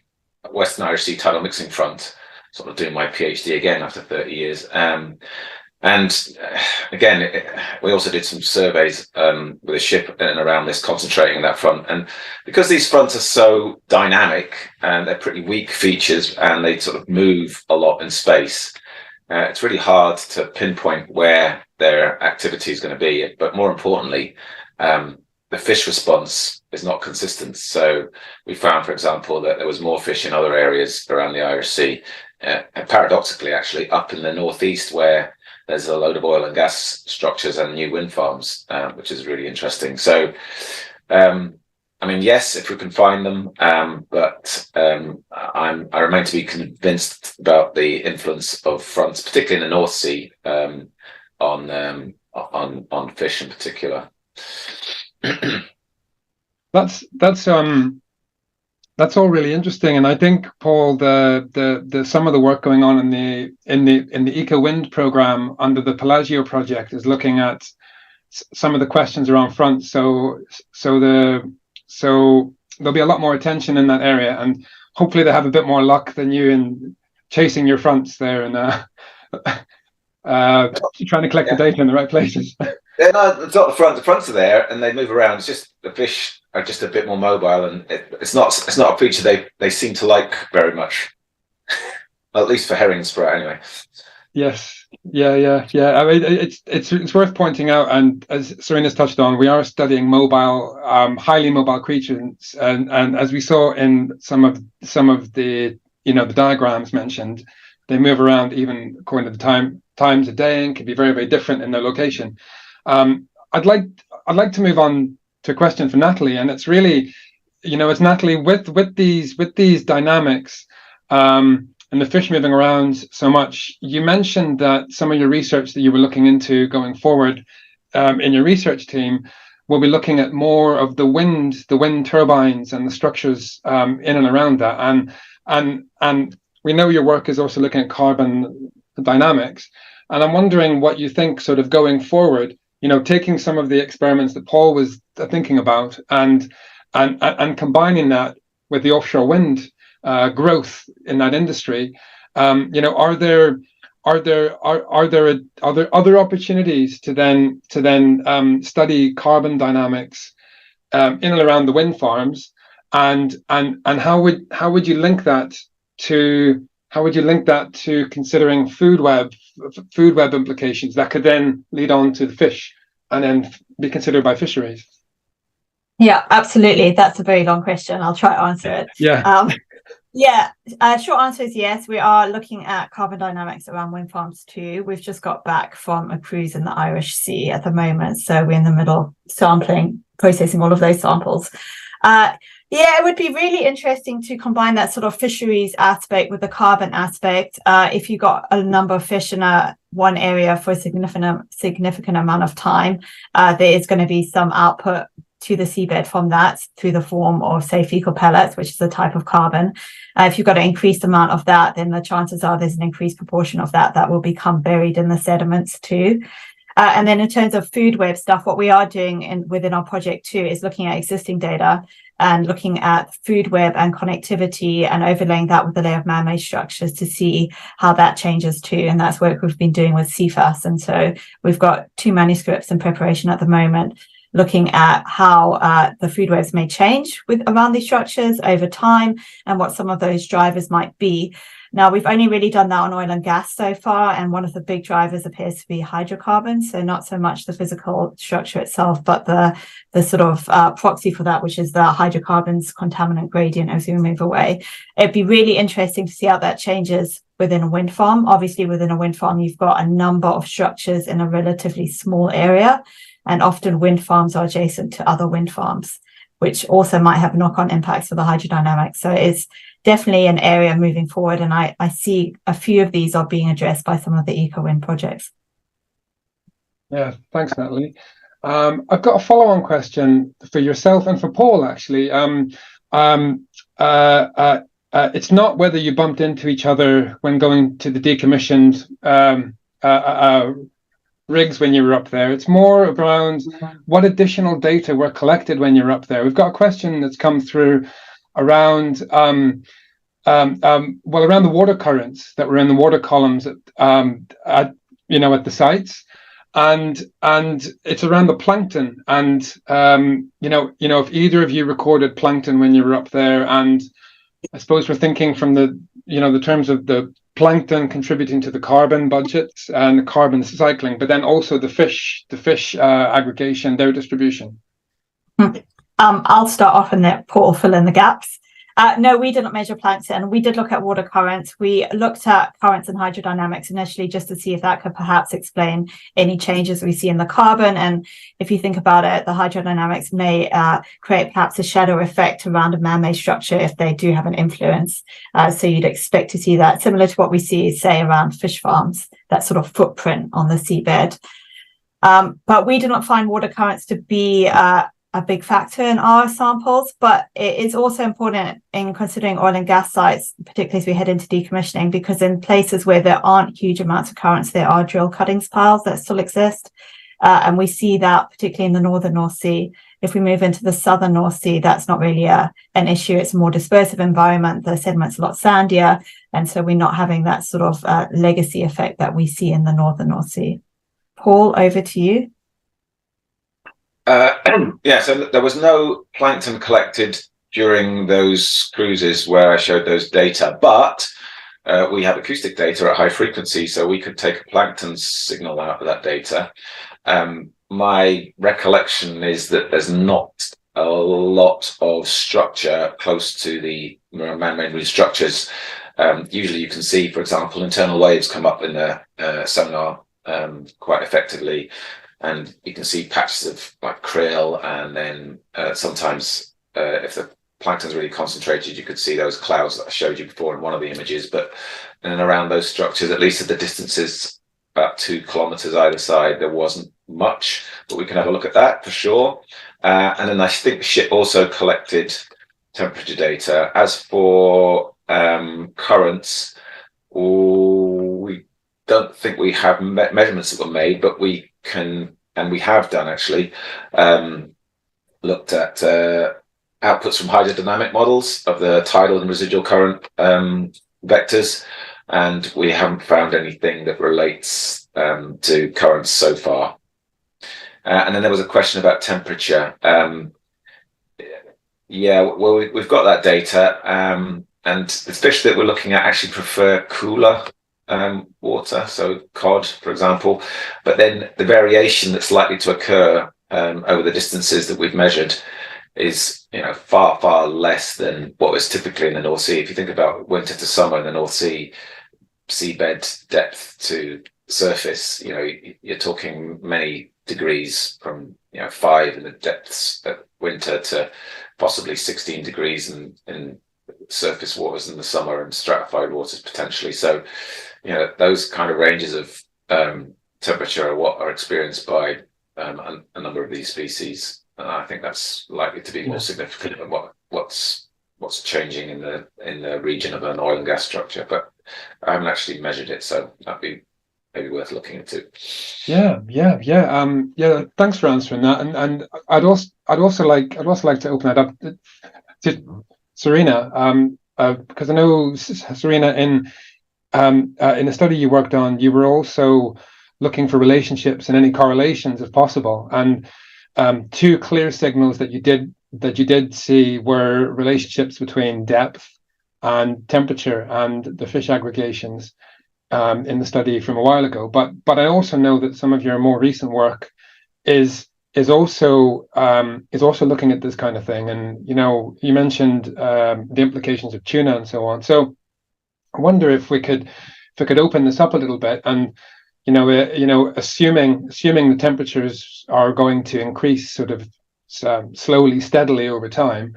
Western Irish Sea tidal mixing front, sort of doing my PhD again after 30 years. And again, we also did some surveys with a ship in and around this, concentrating on that front. And because these fronts are so dynamic and they're pretty weak features and they sort of move a lot in space, it's really hard to pinpoint where their activity is going to be. But more importantly, the fish response is not consistent. So we found, for example, that there was more fish in other areas around the Irish Sea, and paradoxically, actually, up in the northeast, where there's a load of oil and gas structures and new wind farms, which is really interesting. So, I mean, yes, if we can find them, but I remain to be convinced about the influence of fronts, particularly in the North Sea, on fish in particular. That's all really interesting, and I think, Paul, the some of the work going on in the Eco Wind program under the Pelagio project is looking at some of the questions around fronts. So there'll be a lot more attention in that area, and hopefully they have a bit more luck than you in chasing your fronts there and trying to collect the data in the right places. Yeah, no, it's not the front. The fronts are there and they move around. It's just the fish are just a bit more mobile, and it's not a feature they seem to like very much. Well, at least for herring and sprat, anyway. Yes, yeah. I mean, it's worth pointing out, and as Serena's touched on, we are studying mobile, highly mobile creatures, and as we saw in some of the the diagrams mentioned, they move around even according to the times of day and can be very, very different in their location. I'd like to move on to a question for Natalie, and it's really, it's Natalie with these dynamics and the fish moving around so much. You mentioned that some of your research that you were looking into going forward in your research team will be looking at more of the wind turbines and the structures in and around that, and we know your work is also looking at carbon dynamics, and I'm wondering what you think, sort of going forward, taking some of the experiments that Paul was thinking about and combining that with the offshore wind growth in that industry. Are there other opportunities to then study carbon dynamics in and around the wind farms, and how would you link that to considering food web implications that could then lead on to the fish and then be considered by fisheries? Yeah, absolutely. That's a very long question. I'll try to answer it. Short answer is yes. We are looking at carbon dynamics around wind farms too. We've just got back from a cruise in the Irish Sea at the moment, so we're in the middle processing all of those samples. It would be really interesting to combine that sort of fisheries aspect with the carbon aspect. If you got a number of fish in one area for a significant amount of time, there is going to be some output to the seabed from that through the form of, say, fecal pellets, which is a type of carbon. If you've got an increased amount of that, then the chances are there's an increased proportion of that will become buried in the sediments too. And then in terms of food web stuff, what we are doing within our project too is looking at existing data and looking at food web and connectivity and overlaying that with a layer of man-made structures to see how that changes too. And that's work we've been doing with CFAS. And so we've got 2 manuscripts in preparation at the moment, looking at how the food webs may change around these structures over time and what some of those drivers might be. Now, we've only really done that on oil and gas so far, and one of the big drivers appears to be hydrocarbons. So not so much the physical structure itself, but the sort of proxy for that, which is the hydrocarbons contaminant gradient as we move away. It'd be really interesting to see how that changes within a wind farm. Obviously, within a wind farm, you've got a number of structures in a relatively small area, and often wind farms are adjacent to other wind farms. which also might have knock-on impacts for the hydrodynamics. So it's definitely an area moving forward, and I see a few of these are being addressed by some of the eco-wind projects. Yeah, thanks, Natalie. I've got a follow-on question for yourself and for Paul, actually. It's not whether you bumped into each other when going to the decommissioned rigs when you were up there. It's more around what additional data were collected when you're up there. We've got a question that's come through around around the water currents that were in the water columns at the sites. And it's around the plankton, and if either of you recorded plankton when you were up there, and I suppose we're thinking from the terms of the plankton contributing to the carbon budgets and the carbon cycling, but then also the fish aggregation, their distribution. I'll start off and let Paul fill in the gaps. No, we didn't measure plankton. We did look at water currents. We looked at currents and hydrodynamics initially just to see if that could perhaps explain any changes we see in the carbon. And if you think about it, the hydrodynamics may create perhaps a shadow effect around a man-made structure if they do have an influence. So you'd expect to see that, similar to what we see, say, around fish farms, that sort of footprint on the seabed. But we did not find water currents to be a big factor in our samples, but it is also important in considering oil and gas sites, particularly as we head into decommissioning, because in places where there aren't huge amounts of currents, there are drill cuttings piles that still exist. And we see that particularly in the northern North Sea. If we move into the southern North Sea, that's not really an issue. It's a more dispersive environment. The sediment's a lot sandier. And so we're not having that sort of legacy effect that we see in the northern North Sea. Paul, over to you. Yeah, so there was no plankton collected during those cruises where I showed those data, but we have acoustic data at high frequency, so we could take a plankton signal out of that data. My recollection is that there's not a lot of structure close to the man-made marine structures. Usually you can see, for example, internal waves come up in the sonar quite effectively. And you can see patches of like krill, and then sometimes if the plankton's really concentrated, you could see those clouds that I showed you before in one of the images. But in and around those structures, at least at the distances about 2 kilometers either side, there wasn't much, but we can have a look at that for sure. And then I think the ship also collected temperature data. As for currents, we don't think we have measurements that were made, but we can, and we have done actually, looked at outputs from hydrodynamic models of the tidal and residual current vectors, and we haven't found anything that relates to currents so far. And then there was a question about temperature. Yeah, well, we've got that data, and the fish that we're looking at actually prefer cooler water, so cod, for example. But then the variation that's likely to occur over the distances that we've measured is, far, far less than what was typically in the North Sea. If you think about winter to summer in the North Sea, seabed depth to surface, you're talking many degrees from 5 in the depths at winter to possibly 16 degrees in surface waters in the summer, and stratified waters potentially. So those kind of ranges of temperature are what are experienced by a number of these species. I think that's likely to be more significant than what's changing in the region of an oil and gas structure. But I haven't actually measured it, so that'd be maybe worth looking into. Yeah. Thanks for answering that. And I'd also like to open it up to Serena, because I know, Serena, in a study you worked on, you were also looking for relationships and any correlations if possible. And 2 clear signals that you did see were relationships between depth and temperature and the fish aggregations in the study from a while ago. But I also know that some of your more recent work is also looking at this kind of thing. And you mentioned the implications of tuna and so on. So I wonder if we could open this up a little bit, and assuming the temperatures are going to increase sort of slowly, steadily over time.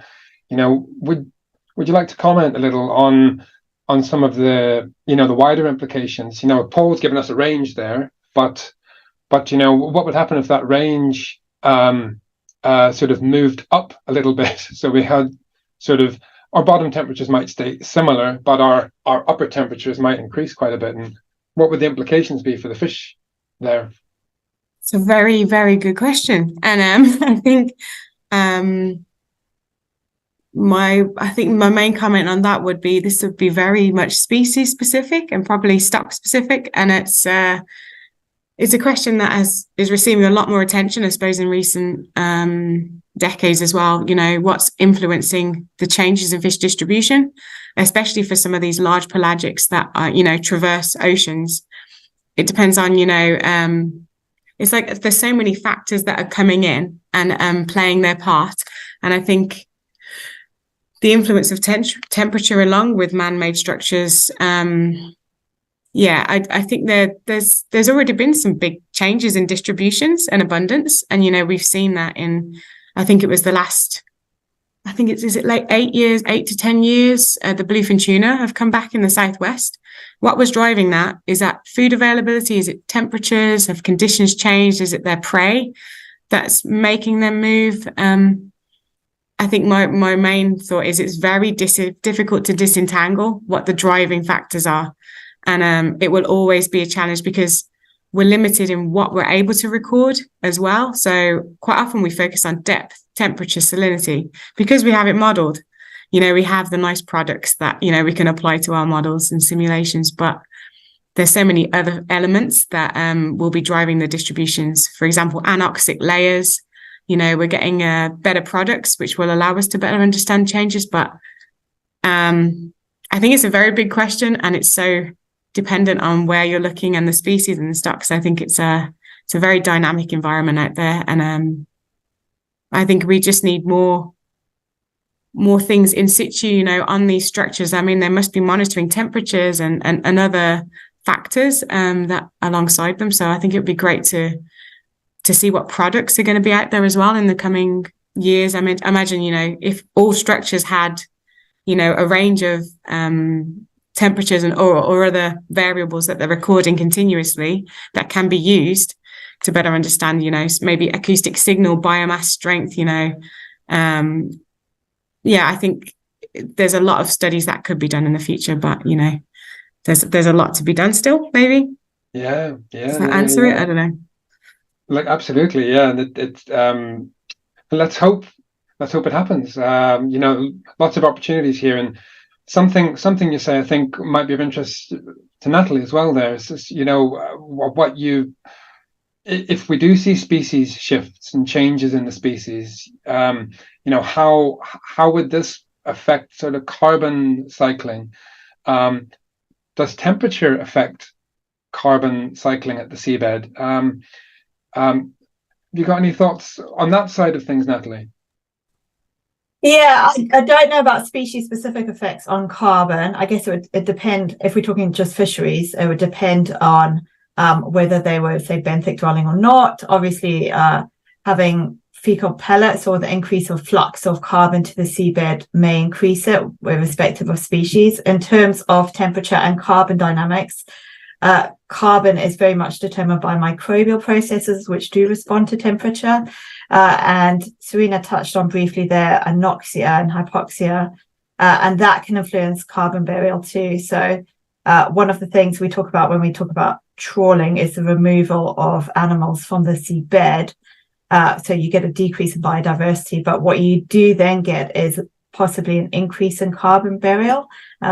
Would you like to comment a little on some of the the wider implications? Paul's given us a range there, but what would happen if that range sort of moved up a little bit? So we had sort of our bottom temperatures might stay similar, but our upper temperatures might increase quite a bit. And what would the implications be for the fish there? It's a very, very good question. And I think my main comment on that would be this would be very much species specific and probably stock specific. And it's a question that is receiving a lot more attention, I suppose, in recent decades as well. What's influencing the changes in fish distribution, especially for some of these large pelagics that are, traverse oceans. It depends on, it's like there's so many factors that are coming in and playing their part. And I think the influence of temperature along with man-made structures, I think there's already been some big changes in distributions and abundance. And, we've seen that in, I think it was is it like 8 to 10 years, the bluefin tuna have come back in the southwest. What was driving that? Is that food availability? Is it temperatures? Have conditions changed? Is it their prey that's making them move? I think my main thought is it's very difficult to disentangle what the driving factors are. And it will always be a challenge because we're limited in what we're able to record as well. So quite often we focus on depth, temperature, salinity, because we have it modeled. We have the nice products that, we can apply to our models and simulations, but there's so many other elements that will be driving the distributions. For example, anoxic layers, we're getting better products, which will allow us to better understand changes. But I think it's a very big question, and it's so dependent on where you're looking and the species and the stocks. I think it's a very dynamic environment out there, and I think we just need more things in situ, on these structures. I mean, they must be monitoring temperatures and other factors that alongside them. So I think it would be great to see what products are going to be out there as well in the coming years. I mean, imagine, if all structures had, a range of temperatures or other variables that they're recording continuously that can be used to better understand, maybe acoustic signal, biomass strength, I think there's a lot of studies that could be done in the future, but, there's a lot to be done still, maybe. Yeah. Does that answer it? I don't know. Like, absolutely. Yeah. And let's hope it happens. Lots of opportunities here, and something you say, I think, might be of interest to Natalie as well. There is this, if we do see species shifts and changes in the species, how would this affect sort of carbon cycling? Does temperature affect carbon cycling at the seabed? Have you got any thoughts on that side of things, Natalie? Yeah, I don't know about species-specific effects on carbon. I guess it would depend, if we're talking just fisheries, it would depend on whether they were, say, benthic dwelling or not. Obviously, having fecal pellets or the increase of flux of carbon to the seabed may increase it, irrespective of species. In terms of temperature and carbon dynamics, carbon is very much determined by microbial processes which do respond to temperature. And Serena touched on briefly there anoxia and hypoxia, and that can influence carbon burial too. So one of the things we talk about when we talk about trawling is the removal of animals from the seabed. So you get a decrease in biodiversity, but what you do then get is possibly an increase in carbon burial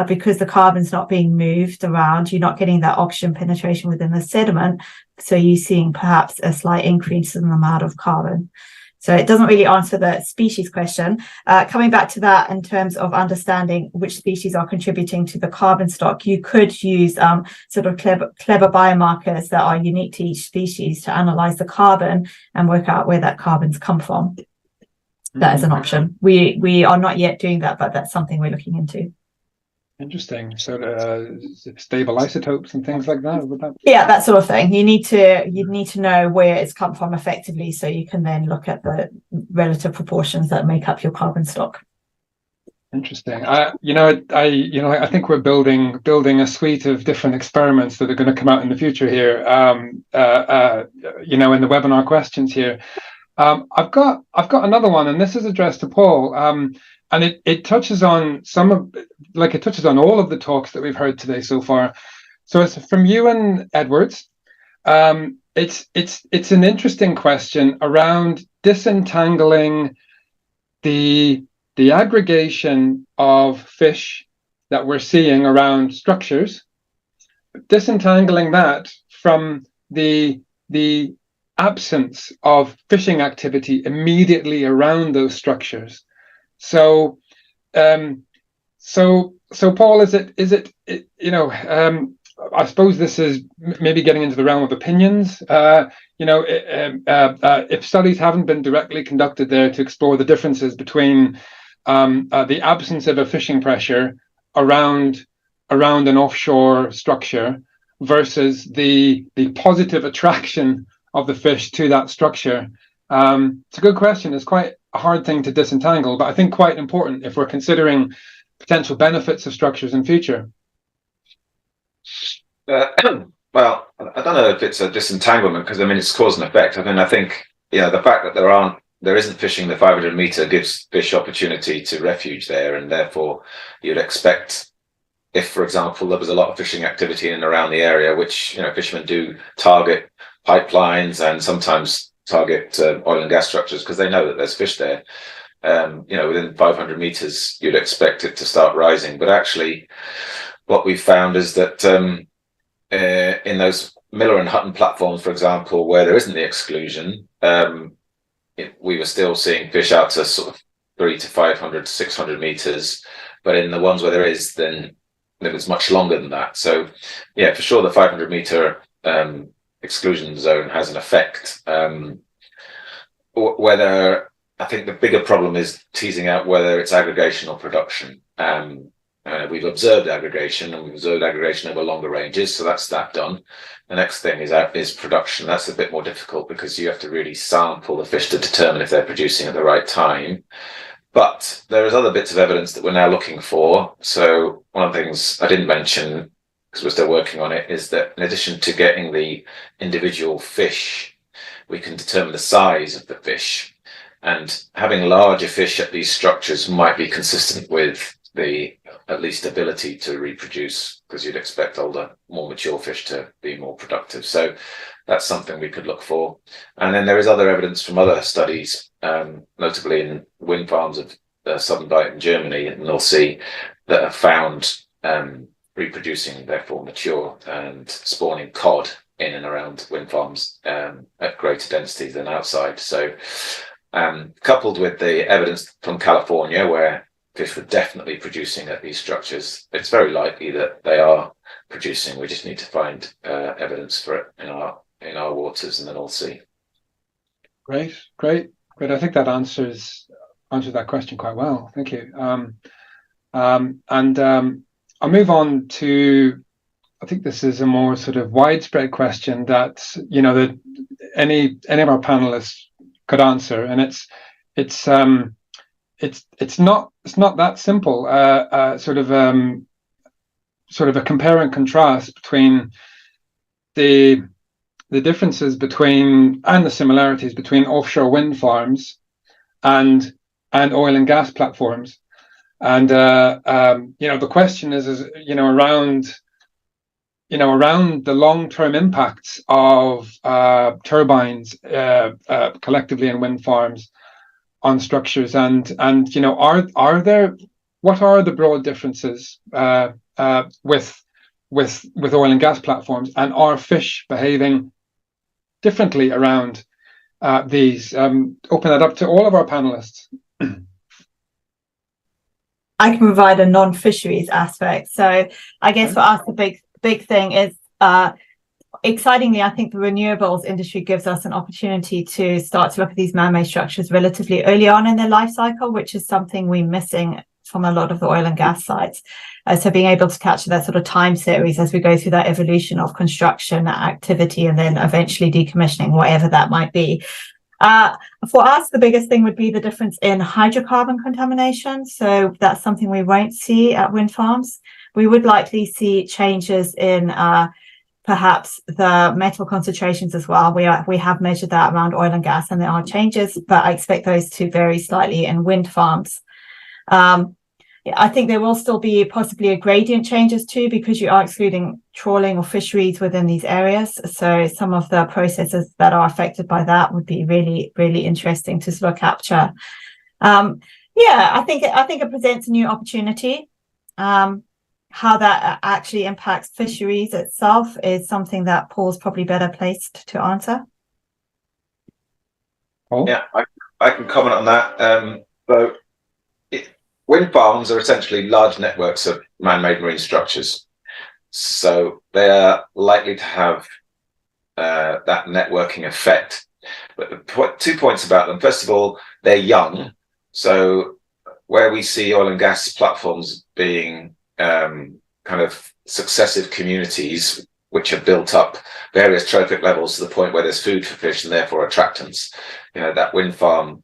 because the carbon's not being moved around. You're not getting that oxygen penetration within the sediment. So you're seeing perhaps a slight increase in the amount of carbon. So it doesn't really answer the species question. Coming back to that in terms of understanding which species are contributing to the carbon stock, you could use sort of clever biomarkers that are unique to each species to analyze the carbon and work out where that carbon's come from. That is an option. We are not yet doing that, but that's something we're looking into. Interesting. So stable isotopes and things like that. Would that? Yeah, that sort of thing. You need to know where it's come from effectively, so you can then look at the relative proportions that make up your carbon stock. Interesting. I think we're building a suite of different experiments that are going to come out in the future here. In the webinar questions here, I've got another one, and this is addressed to Paul. And it touches on it touches on all of the talks that we've heard today so far. So it's from Ewan Edwards. It's an interesting question around disentangling the aggregation of fish that we're seeing around structures, disentangling that from the absence of fishing activity immediately around those structures. So Paul, is it I suppose this is maybe getting into the realm of opinions. If studies haven't been directly conducted there to explore the differences between the absence of a fishing pressure around an offshore structure versus the positive attraction of the fish to that structure. It's a good question. It's quite a hard thing to disentangle, but I think quite important if we're considering potential benefits of structures in future. Well, I don't know if it's a disentanglement, because it's cause and effect. I think the fact that there isn't fishing the 500 meter gives fish opportunity to refuge there, and therefore you'd expect, if, for example, there was a lot of fishing activity in and around the area, which fishermen do target pipelines and sometimes target oil and gas structures because they know that there's fish there. Within 500 meters, you'd expect it to start rising. But actually, what we've found is that in those Miller and Hutton platforms, for example, where there isn't the exclusion, we were still seeing fish out to sort of 300 to 500, 600 meters. But in the ones where there is, then it was much longer than that. So, yeah, for sure, the 500 meter exclusion zone has an effect. Whether I think the bigger problem is teasing out whether it's aggregation or production. We've observed aggregation, and we've observed aggregation over longer ranges, so that's that done. The next thing is production. That's a bit more difficult because you have to really sample the fish to determine if they're producing at the right time. But there is other bits of evidence that we're now looking for. So one of the things I didn't mention, because we're still working on it, is that in addition to getting the individual fish, we can determine the size of the fish. And having larger fish at these structures might be consistent with the at least ability to reproduce, because you'd expect older, more mature fish to be more productive. So that's something we could look for. And then there is other evidence from other studies, notably in wind farms of Southern Bight in Germany and North Sea, that have found reproducing, therefore mature and spawning cod in and around wind farms at greater densities than outside. So coupled with the evidence from California, where fish were definitely producing at these structures, it's very likely that they are producing. We just need to find evidence for it in our waters in the North Sea. Great. I think that answers that question quite well. Thank you. I'll move on to, I think this is a more sort of widespread question that that any of our panelists could answer, and it's not that simple. Sort of a compare and contrast between the differences between and the similarities between offshore wind farms and oil and gas platforms. And the question is around the long-term impacts of turbines collectively in wind farms on structures, and what are the broad differences with oil and gas platforms, and are fish behaving differently around these? Open that up to all of our panelists. I can provide a non-fisheries aspect. So I guess for us, the big thing is, excitingly, I think the renewables industry gives us an opportunity to start to look at these man-made structures relatively early on in their life cycle, which is something we're missing a lot of the oil and gas sites. So being able to capture that sort of time series as we go through that evolution of construction activity and then eventually decommissioning, whatever that might be. For us, the biggest thing would be the difference in hydrocarbon contamination. So that's something we won't see at wind farms. We would likely see changes in perhaps the metal concentrations as well. We have measured that around oil and gas, and there are changes, but I expect those to vary slightly in wind farms. I think there will still be possibly a gradient changes too, because you are excluding trawling or fisheries within these areas. So some of the processes that are affected by that would be really, really interesting to sort of capture. I think it presents a new opportunity. How that actually impacts fisheries itself is something that Paul's probably better placed to answer. Paul? Yeah, I can comment on that. Wind farms are essentially large networks of man-made marine structures. So they are likely to have that networking effect. But 2 points about them. First of all, they're young. So where we see oil and gas platforms being kind of successive communities which have built up various trophic levels to the point where there's food for fish and therefore attractants, that wind farm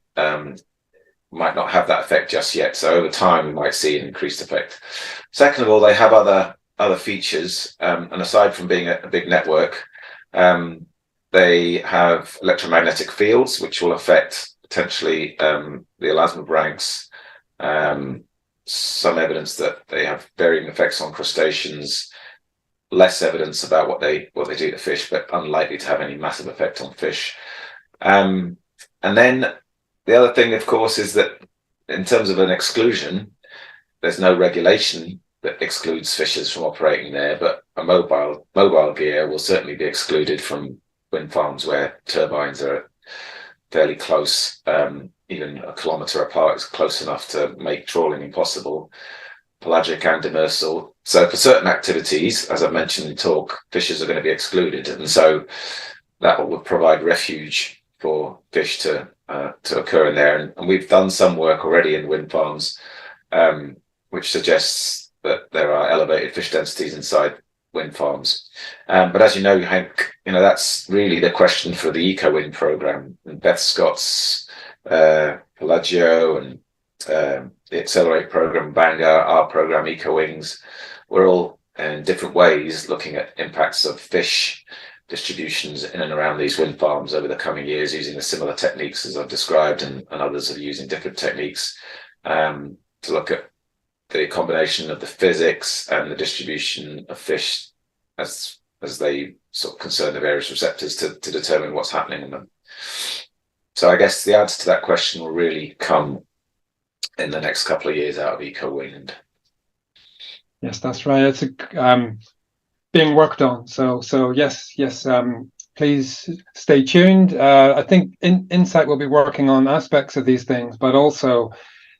might not have that effect just yet. So over time, we might see an increased effect. Second of all, they have other features. And aside from being a big network, they have electromagnetic fields, which will affect potentially the elasmobranchs. Some evidence that they have varying effects on crustaceans. Less evidence about what they do to fish, but unlikely to have any massive effect on fish. And then the other thing, of course, is that in terms of an exclusion, there's no regulation that excludes fishers from operating there, but a mobile gear will certainly be excluded from wind farms where turbines are fairly close, even a kilometre apart is close enough to make trawling impossible, pelagic and demersal. So for certain activities, as I mentioned in talk, fishers are going to be excluded, and so that will provide refuge for fish to occur in there. And we've done some work already in wind farms, which suggests that there are elevated fish densities inside wind farms. But as you know, Hank, that's really the question for the EcoWind program. And Beth Scott's Pelagio and the Accelerate program, Bangor, our program, EcoWings, we're all in different ways looking at impacts of fish distributions in and around these wind farms over the coming years, using the similar techniques as I've described, and others are using different techniques to look at the combination of the physics and the distribution of fish as they sort of concern the various receptors to determine what's happening in them. So I guess the answer to that question will really come in the next couple of years out of EcoWind. Yes, that's right. It's being worked on. So yes. Please stay tuned. I think INSITE will be working on aspects of these things, but also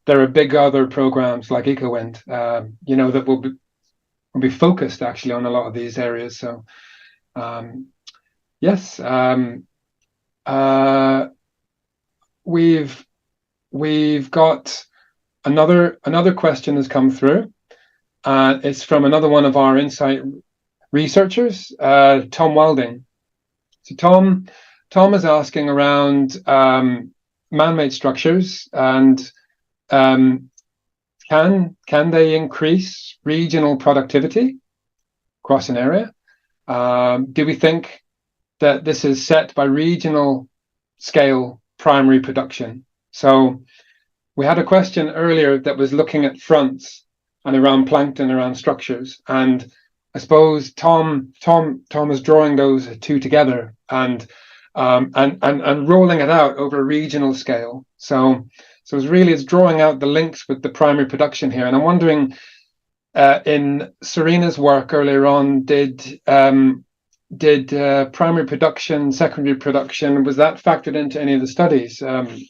there are big other programs like EcoWind, that will be focused actually on a lot of these areas. So yes, we've got another question has come through. It's from another one of our INSITE researchers, Tom Welding. So Tom is asking around man-made structures and can they increase regional productivity across an area? Do we think that this is set by regional scale primary production? So we had a question earlier that was looking at fronts and around plankton, around structures, and I suppose Tom is drawing those two together and rolling it out over a regional scale. So it's drawing out the links with the primary production here. And I'm wondering, in Serena's work earlier on, did primary production, secondary production, was that factored into any of the studies? Would you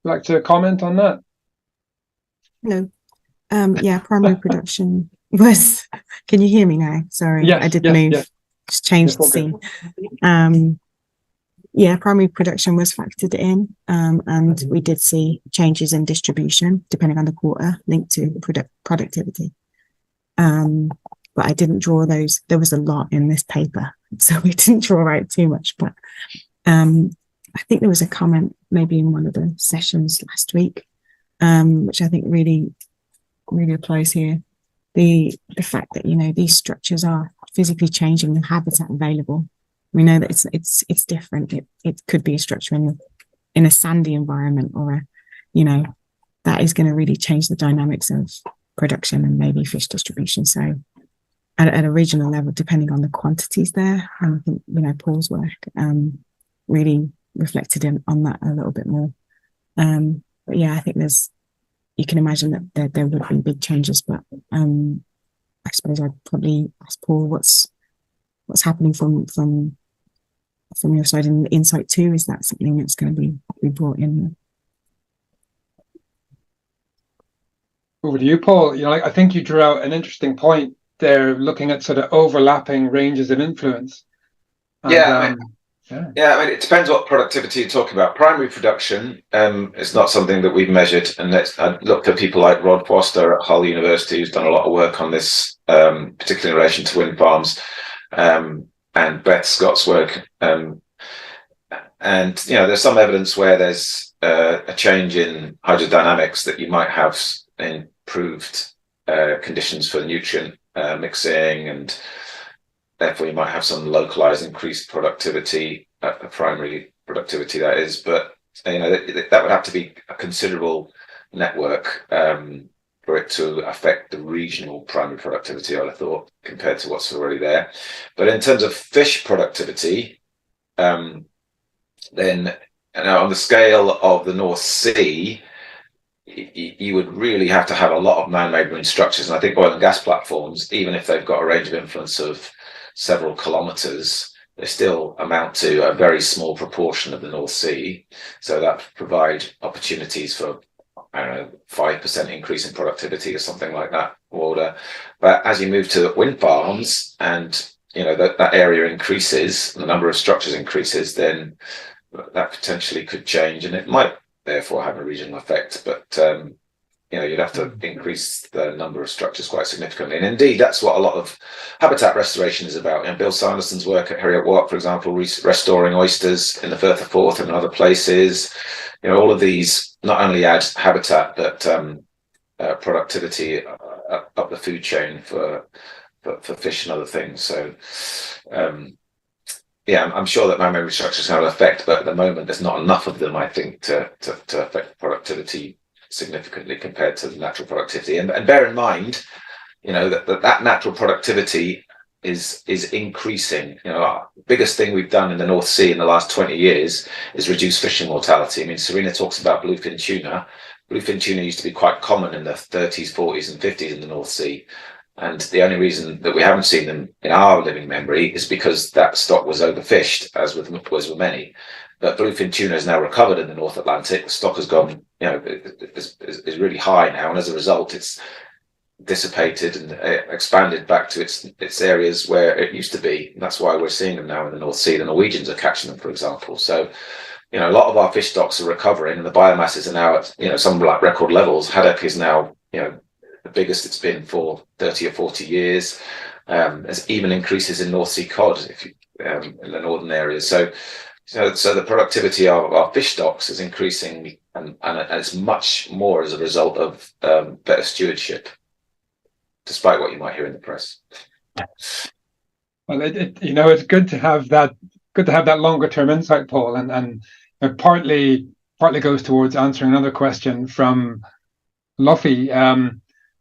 like to comment on that? No. Primary production was. Can you hear me now? Sorry, yes, I did move. Yes. Just changed the scene. Yeah, primary production was factored in, and we did see changes in distribution depending on the quarter linked to productivity. But I didn't draw those. There was a lot in this paper, so we didn't draw out too much. But I think there was a comment maybe in one of the sessions last week, which I think really applies here. The fact that, you know, these structures are physically changing the habitat available. We know that it's different. It could be a structure in a sandy environment, or that is going to really change the dynamics of production and maybe fish distribution. So at a regional level, depending on the quantities there, and I think, Paul's work really reflected on that a little bit more. But yeah, I think you can imagine that there would be big changes, but I suppose I'd probably ask Paul what's happening from your side in Insight 2. Is that something that's going to be brought in? Over to you, Paul. I think you drew out an interesting point there, looking at sort of overlapping ranges of influence. And, it depends what productivity you're talking about. Primary production is not something that we've measured, and I looked at people like Rod Foster at Hull University, who's done a lot of work on this, particularly in relation to wind farms, and Beth Scott's work. And there's some evidence where there's a change in hydrodynamics, that you might have improved conditions for nutrient mixing, and therefore you might have some localized increased productivity, primary productivity that is. But that would have to be a considerable network for it to affect the regional primary productivity, I would have thought, compared to what's already there. But in terms of fish productivity, then on the scale of the North Sea, you would really have to have a lot of man-made marine structures. And I think oil and gas platforms, even if they've got a range of influence of several kilometers, they still amount to a very small proportion of the North Sea. So that provide opportunities for, 5% increase in productivity or something like that order. But as you move to wind farms, and that area increases, the number of structures increases, then that potentially could change, and it might therefore have a regional effect. But you'd have to increase the number of structures quite significantly. And indeed, that's what a lot of habitat restoration is about. Bill Sanderson's work at Heriot Watt, for example, restoring oysters in the Firth of Forth and other places. All of these not only add habitat, but productivity up the food chain for fish and other things. So, I'm sure that man-made structures have an effect, but at the moment there's not enough of them, I think, to affect productivity significantly compared to the natural productivity. And bear in mind, that natural productivity is increasing. Our biggest thing we've done in the North Sea in the last 20 years is reduce fishing mortality. I mean, Serena talks about bluefin tuna. Bluefin tuna used to be quite common in the 30s, 40s, and 50s in the North Sea. And the only reason that we haven't seen them in our living memory is because that stock was overfished, as with many. But bluefin tuna is now recovered in the North Atlantic. The stock has gone, is really high now, and as a result, it's dissipated and expanded back to its areas where it used to be. And that's why we're seeing them now in the North Sea. The Norwegians are catching them, for example. So, a lot of our fish stocks are recovering, and the biomasses are now at, some like record levels. Haddock is now, the biggest it's been for 30 or 40 years. There's even increases in North Sea cod in the northern areas. So the productivity of our fish stocks is increasing, and it's much more as a result of better stewardship, despite what you might hear in the press. Well, it's good to have that. Good to have that longer term insight, Paul, and it partly goes towards answering another question from Luffy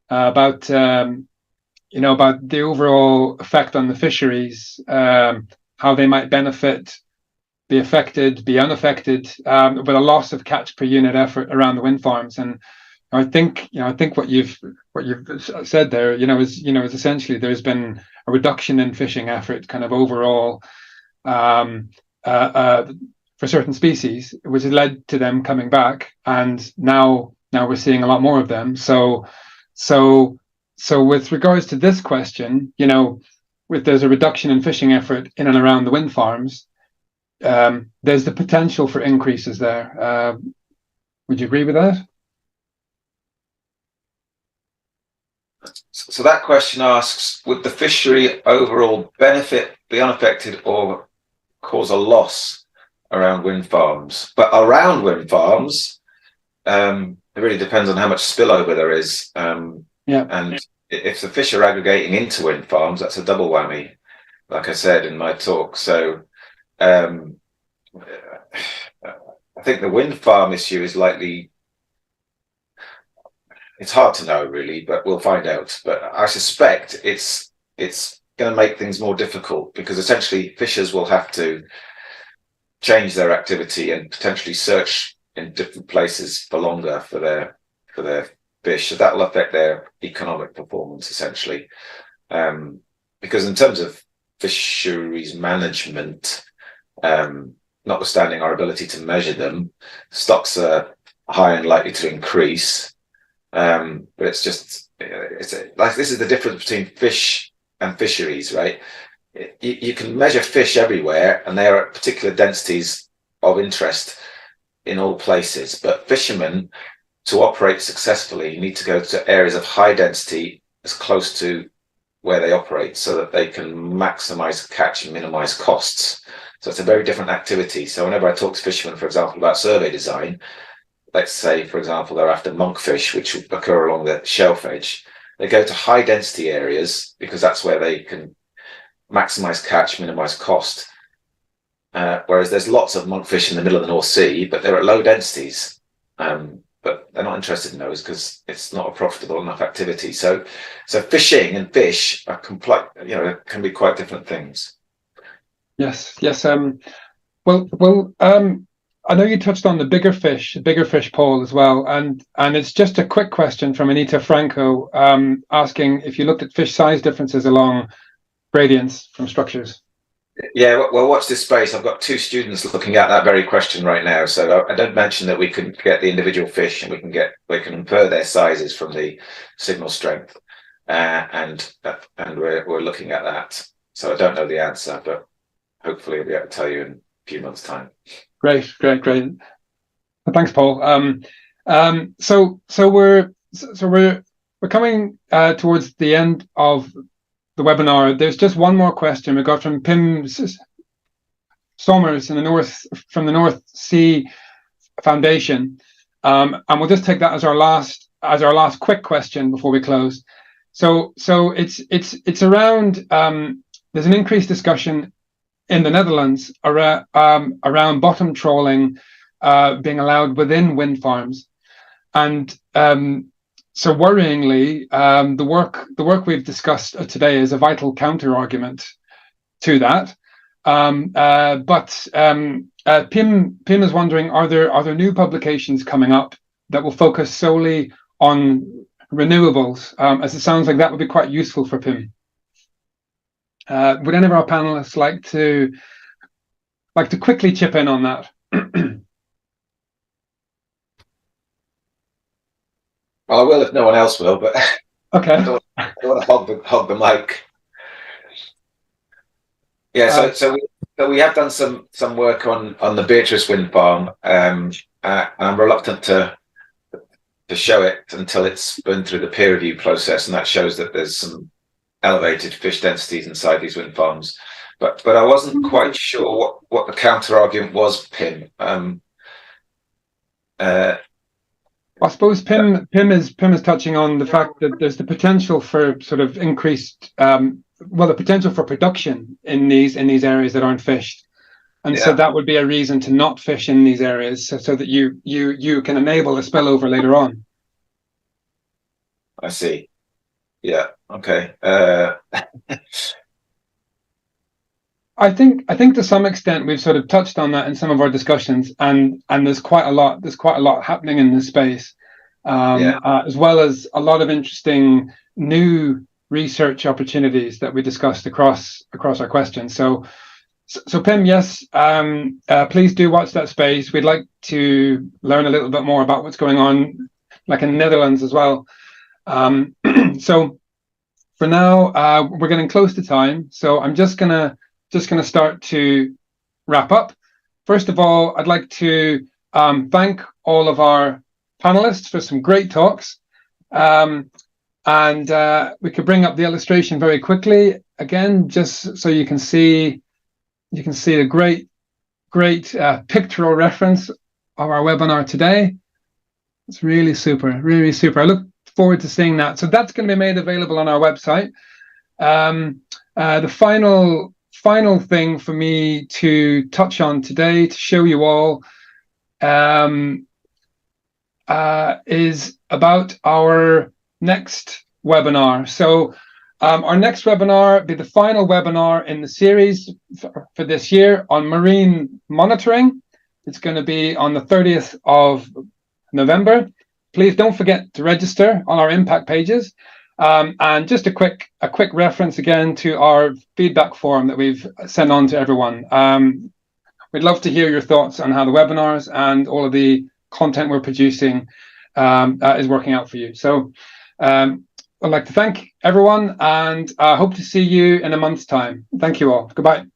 about the overall effect on the fisheries, how they might benefit, be affected, be unaffected, with a loss of catch per unit effort around the wind farms. And I think what you've said there, is essentially there's been a reduction in fishing effort, kind of overall, for certain species, which has led to them coming back, and now we're seeing a lot more of them. So with regards to this question, there's a reduction in fishing effort in and around the wind farms. there's the potential for increases there. Would you agree with that? So that question asks, would the fishery overall benefit, be unaffected, or cause a loss around wind farms? But around wind farms, it really depends on how much spillover there is. And if the fish are aggregating into wind farms, that's a double whammy, like I said in my talk. So I think the wind farm issue is likely, it's hard to know really, but we'll find out. But I suspect it's going to make things more difficult, because essentially fishers will have to change their activity and potentially search in different places for longer for their fish. So that will affect their economic performance essentially. Because in terms of fisheries management, notwithstanding our ability to measure them, stocks are high and likely to increase. But it's just, like, this is the difference between fish and fisheries, right? You can measure fish everywhere, and they are at particular densities of interest in all places. But fishermen, to operate successfully, need to go to areas of high density as close to where they operate, so that they can maximize catch and minimize costs. So it's a very different activity. So whenever I talk to fishermen, for example, about survey design, let's say, for example, they're after monkfish, which occur along the shelf edge, they go to high density areas because that's where they can maximize catch, minimize cost. Whereas there's lots of monkfish in the middle of the North Sea, but they're at low densities. But they're not interested in those because it's not a profitable enough activity. So fishing and fish are can be quite different things. Yes. Well, I know you touched on the bigger fish poll as well, and it's just a quick question from Anita Franco, asking if you looked at fish size differences along gradients from structures. Yeah, well, watch this space. I've got 2 students looking at that very question right now. So I don't mention that we can get the individual fish, and we can infer their sizes from the signal strength, and we're looking at that. So I don't know the answer, but hopefully I'll be able to tell you in a few months' time. Great. Thanks, Paul. So we're coming towards the end of the webinar. There's just one more question we got from Pim Somers from the North Sea Foundation, and we'll just take that as our last quick question before we close. So it's around. There's an increased discussion in the Netherlands around bottom trawling being allowed within wind farms, and so worryingly, the work we've discussed today is a vital counter argument to that. But Pim is wondering, are there new publications coming up that will focus solely on renewables? As it sounds like that would be quite useful for Pim. Would any of our panelists like to quickly chip in on that? Well, I will if no one else will, but okay. I don't want to hog the mic. Yeah, so we have done some work on the Beatrice wind farm, and I'm reluctant to show it until it's been through the peer review process, and that shows that there's some elevated fish densities inside these wind farms. But I wasn't quite sure what the counter argument was, Pim. I suppose Pim is touching on the fact that there's the potential for sort of increased, the potential for production in these areas that aren't fished, and so that would be a reason to not fish in these areas, so that you can enable a spillover later on. I see. Yeah. Okay. I think to some extent we've sort of touched on that in some of our discussions, and there's quite a lot happening in this space, as well as a lot of interesting new research opportunities that we discussed across our questions. So Pim, yes, please do watch that space. We'd like to learn a little bit more about what's going on, like in the Netherlands as well. So for now, we're getting close to time, so I'm just gonna start to wrap up. first of all, I'd like to thank all of our panelists for some great talks. And we could bring up the illustration very quickly again, just so you can see a great pictorial reference of our webinar today. It's really super, really super. I look forward to seeing that. So that's going to be made available on our website. The final thing for me to touch on today, to show you all, is about our next webinar. So our next webinar will be the final webinar in the series for this year on marine monitoring. It's going to be on the 30th of November. Please don't forget to register on our impact pages. And just a quick reference again to our feedback form that we've sent on to everyone. We'd love to hear your thoughts on how the webinars and all of the content we're producing is working out for you. So I'd like to thank everyone, and I hope to see you in a month's time. Thank you all. Goodbye.